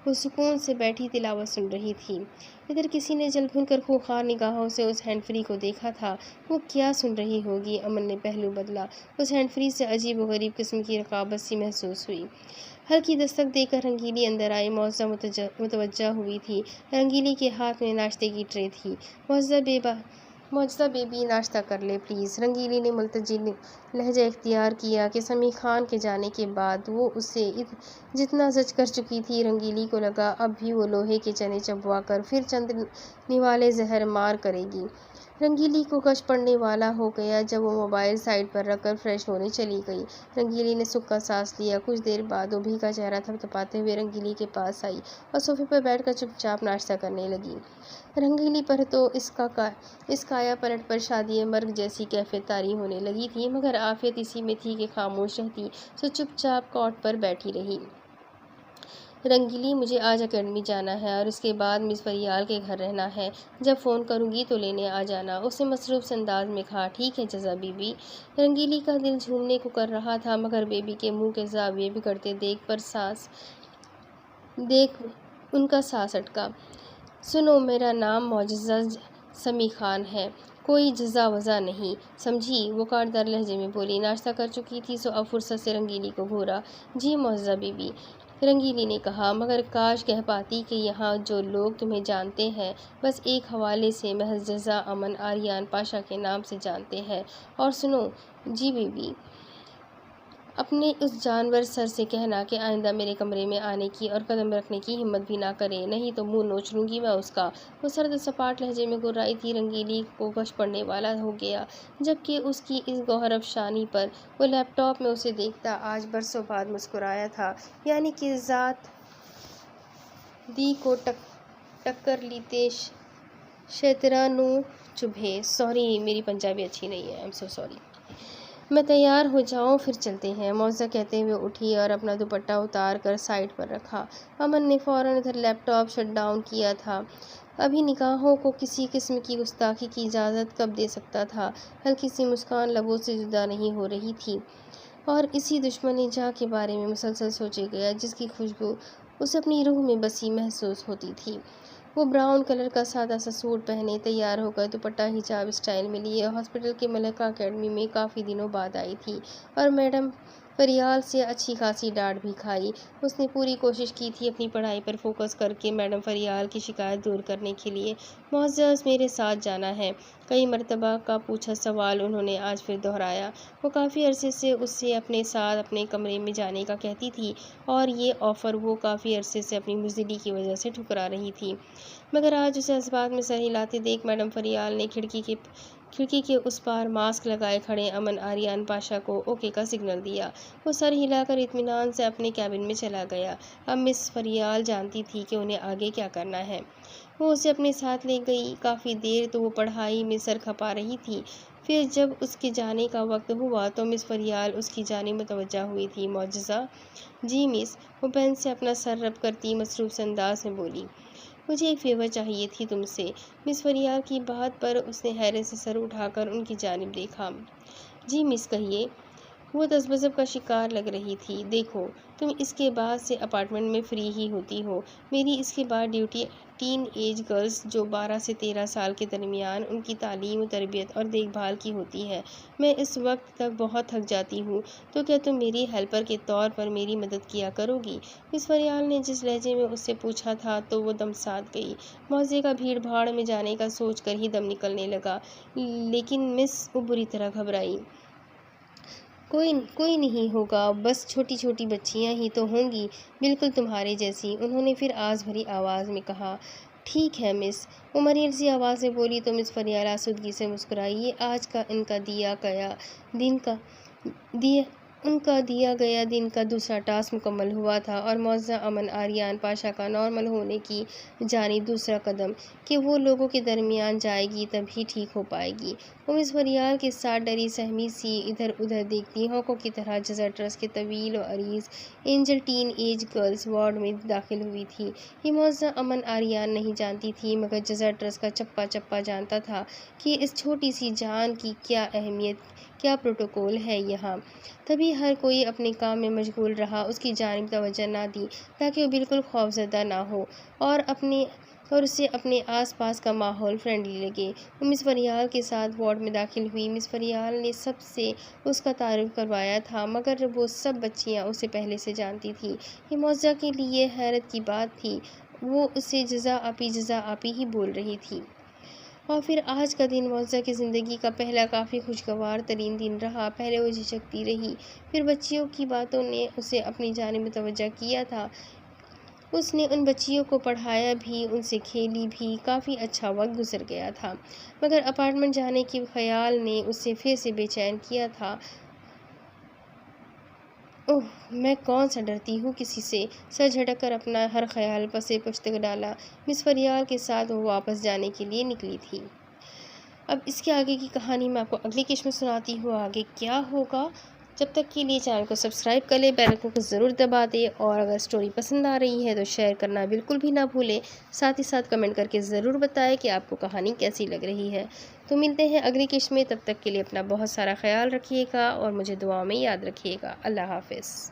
وہ سکون سے بیٹھی تلاوت سن رہی تھی۔ ادھر کسی نے جل بھن کر خونخوار نگاہوں سے اس ہینڈ فری کو دیکھا تھا۔ وہ کیا سن رہی ہوگی؟ امن نے پہلو بدلا۔ اس ہینڈ فری سے عجیب و غریب قسم کی رقابت سی محسوس ہوئی۔ ہلکی دستک دے کر رنگیلی اندر آئی۔ معززہ متوجہ ہوئی تھی۔ رنگیلی کے ہاتھ میں ناشتے کی ٹرے تھی۔ معززہ بیبی، ناشتہ کر لے پلیز۔ رنگیلی نے ملتجی لہجہ اختیار کیا کہ سمیع خان کے جانے کے بعد وہ اسے جتنا زج کر چکی تھی، رنگیلی کو لگا اب بھی وہ لوہے کے چنے چبوا کر پھر چند نوالے زہر مار کرے گی۔ رنگیلی کو غش پڑنے والا ہو گیا جب وہ موبائل سائیڈ پر رکھ کر فریش ہونے چلی گئی۔ رنگیلی نے سکھ کا سانس لیا۔ کچھ دیر بعد وہ بھیگا چہرہ تھپتھپاتے ہوئے رنگیلی کے پاس آئی اور صوفے پر بیٹھ کر چپ چاپ ناشتہ کرنے لگی۔ رنگیلی پر تو اس کایا پلٹ پر شادی مرگ جیسی کیفیت طاری ہونے لگی تھی، مگر عافیت اسی میں تھی کہ خاموش رہتی، سو چپ چاپ کاٹ پر بیٹھی رہی۔ رنگیلی، مجھے آج اکیڈمی جانا ہے اور اس کے بعد مس پریال کے گھر رہنا ہے، جب فون کروں گی تو لینے آ جانا، اس نے مصروف سے انداز میں کہا۔ ٹھیک ہے جزا بیبی۔ رنگیلی کا دل جھومنے کو کر رہا تھا، مگر بیبی کے منہ کے زاویے بگڑتے دیکھ ان کا سانس اٹکا۔ سنو، میرا نام معجزہ سمیع خان ہے، کوئی جزا وزا نہیں، سمجھی؟ وہ کاٹدار لہجے میں بولی۔ ناشتہ کر چکی تھی سو اب فرصت سے رنگیلی کو گھورا۔ جی معجزہ بی بی، رنگیلی نے کہا، مگر کاش کہہ پاتی کہ یہاں جو لوگ تمہیں جانتے ہیں بس ایک حوالے سے، محض جزا امن آریان پاشا کے نام سے جانتے ہیں۔ اور سنو جی بی بی، اپنے اس جانور سر سے کہنا کہ آئندہ میرے کمرے میں آنے کی اور قدم رکھنے کی ہمت بھی نہ کرے، نہیں تو منہ نوچ لوں گی میں اس کا۔ وہ سرد سپاٹ لہجے میں گر رہی تھی۔ رنگیلی کو غش پڑنے والا ہو گیا جبکہ اس کی اس گوہر افشانی پر وہ لیپ ٹاپ میں اسے دیکھتا آج برسوں بعد مسکرایا تھا، یعنی کہ ذات دی کو ٹکر لیتے شیطراں نو چبھے۔ سوری، میری پنجابی اچھی نہیں ہے، I'm so sorry۔ میں تیار ہو جاؤں پھر چلتے ہیں، معجزہ کہتے ہوئے اٹھی اور اپنا دوپٹہ اتار کر سائیڈ پر رکھا۔ امن نے فوراً ادھر لیپ ٹاپ شٹ ڈاؤن کیا تھا۔ ابھی نگاہوں کو کسی قسم کی گستاخی کی اجازت کب دے سکتا تھا؟ ہلکی سی مسکان لبوں سے جدا نہیں ہو رہی تھی اور اسی دشمن جاں کے بارے میں مسلسل سوچے گیا جس کی خوشبو اسے اپنی روح میں بسی محسوس ہوتی تھی۔ وہ براؤن کلر کا سادہ سا سوٹ پہنے تیار ہو کر دوپٹہ حجاب اسٹائل میں لیے ہاسپٹل کے ملکہ اکیڈمی میں کافی دنوں بعد آئی تھی اور میڈم فریال سے اچھی خاصی ڈانٹ بھی کھائی۔ اس نے پوری کوشش کی تھی اپنی پڑھائی پر فوکس کر کے میڈم فریال کی شکایت دور کرنے کے لیے۔ معزز میرے ساتھ جانا ہے، کئی مرتبہ کا پوچھا سوال انہوں نے آج پھر دہرایا۔ وہ کافی عرصے سے اس سے اپنے ساتھ اپنے کمرے میں جانے کا کہتی تھی اور یہ آفر وہ کافی عرصے سے اپنی بزدلی کی وجہ سے ٹھکرا رہی تھی، مگر آج اسے اس بات میں سر ہلاتے دیکھ میڈم فریال نے کھڑکی کے اس پار ماسک لگائے کھڑے امن آریان پاشا کو اوکے کا سگنل دیا۔ وہ سر ہلا کر اطمینان سے اپنے کیبن میں چلا گیا۔ اب مس فریال جانتی تھی کہ انہیں آگے کیا کرنا ہے۔ وہ اسے اپنے ساتھ لے گئی۔ کافی دیر تو وہ پڑھائی میں سر کھپا رہی تھی، پھر جب اس کے جانے کا وقت ہوا تو مس فریال اس کی جانب متوجہ ہوئی تھی۔ معجزہ جی مس، وہ پین سے اپنا سر رب کرتی مصروف سے انداز میں بولی، مجھے ایک فیور چاہیے تھی تم سے۔ مس فریال کی بات پر اس نے حیرت سے سر اٹھا کر ان کی جانب دیکھا۔ جی مس کہیے۔ وہ تذبذب کا شکار لگ رہی تھی۔ دیکھو، تم اس کے بعد سے اپارٹمنٹ میں فری ہی ہوتی ہو، میری اس کے بعد ڈیوٹی ٹین ایج گرلز جو 12 سے 13 سال کے درمیان ان کی تعلیم و تربیت اور دیکھ بھال کی ہوتی ہے۔ میں اس وقت تک بہت تھک جاتی ہوں، تو کیا تم میری ہیلپر کے طور پر میری مدد کیا کرو گی؟ مس فریال نے جس لہجے میں اس سے پوچھا تھا تو وہ دم ساتھ گئی۔ معجزے کا بھیڑ بھاڑ میں جانے کا سوچ کر ہی دم نکلنے لگا، لیکن مس وہ بری طرح گھبرائی۔ کوئی نہیں ہوگا، بس چھوٹی چھوٹی بچیاں ہی تو ہوں گی، بالکل تمہارے جیسی، انہوں نے پھر آز بھری آواز میں کہا۔ ٹھیک ہے مس، وہ مریل سی آواز سے بولی تو مس فریال آسودگی سے مسکرائی۔ یہ آج کا ان کا دیا گیا دن کا دوسرا ٹاسک مکمل ہوا تھا اور معجزہ امن آریان پاشا کا نارمل ہونے کی جانب دوسرا قدم کہ وہ لوگوں کے درمیان جائے گی تب ہی ٹھیک ہو پائے گی۔ وہ مس فریال کے ساتھ ڈری سہمی سی ادھر ادھر دیکھتی ہانکوں کی طرح جزا ٹرسٹ کے طویل و عریض angel teenage girls ward میں داخل ہوئی تھی۔ یہ معجزہ امن آریان نہیں جانتی تھی، مگر جزا ٹرسٹ کا چپا چپا جانتا تھا کہ اس چھوٹی سی جان کی کیا اہمیت، کیا پروٹوکول ہے یہاں۔ تبھی ہر کوئی اپنے کام میں مشغول رہا، اس کی جانب توجہ نہ دی تاکہ وہ بالکل خوفزدہ نہ ہو اور اسے اپنے آس پاس کا ماحول فرینڈلی لگے۔ وہ مس فریال کے ساتھ وارڈ میں داخل ہوئی۔ مس فریال نے سب سے اس کا تعارف کروایا تھا، مگر وہ سب بچیاں اسے پہلے سے جانتی تھیں۔ یہ معجزہ کے لیے حیرت کی بات تھی، وہ اسے جزا آپی ہی بول رہی تھی۔ اور پھر آج کا دن معجزہ کی زندگی کا پہلا کافی خوشگوار ترین دن رہا۔ پہلے وہ جھجکتی رہی، پھر بچیوں کی باتوں نے اسے اپنی جانب متوجہ کیا تھا۔ اس نے ان بچیوں کو پڑھایا بھی، ان سے کھیلی بھی، کافی اچھا وقت گزر گیا تھا، مگر اپارٹمنٹ جانے کے خیال نے اسے پھر سے بے چین کیا تھا۔ اوہ، میں کون سا ڈرتی ہوں کسی سے، سر جھٹک کر اپنا ہر خیال پسے پشت ڈالا۔ مس فریال کے ساتھ وہ واپس جانے کے لیے نکلی تھی۔ اب اس کے آگے کی کہانی میں آپ کو اگلی قسط میں سناتی ہوں، آگے کیا ہوگا۔ جب تک کے لیے چینل کو سبسکرائب کر لیں، بیل آئکن کو ضرور دبا دیں اور اگر اسٹوری پسند آ رہی ہے تو شیئر کرنا بالکل بھی نہ بھولیں۔ ساتھ ہی ساتھ کمنٹ کر کے ضرور بتائیں کہ آپ کو کہانی کیسی لگ رہی ہے۔ تو ملتے ہیں اگلی قسط میں، تب تک کے لیے اپنا بہت سارا خیال رکھیے گا اور مجھے دعاؤں میں یاد رکھیے گا۔ اللہ حافظ۔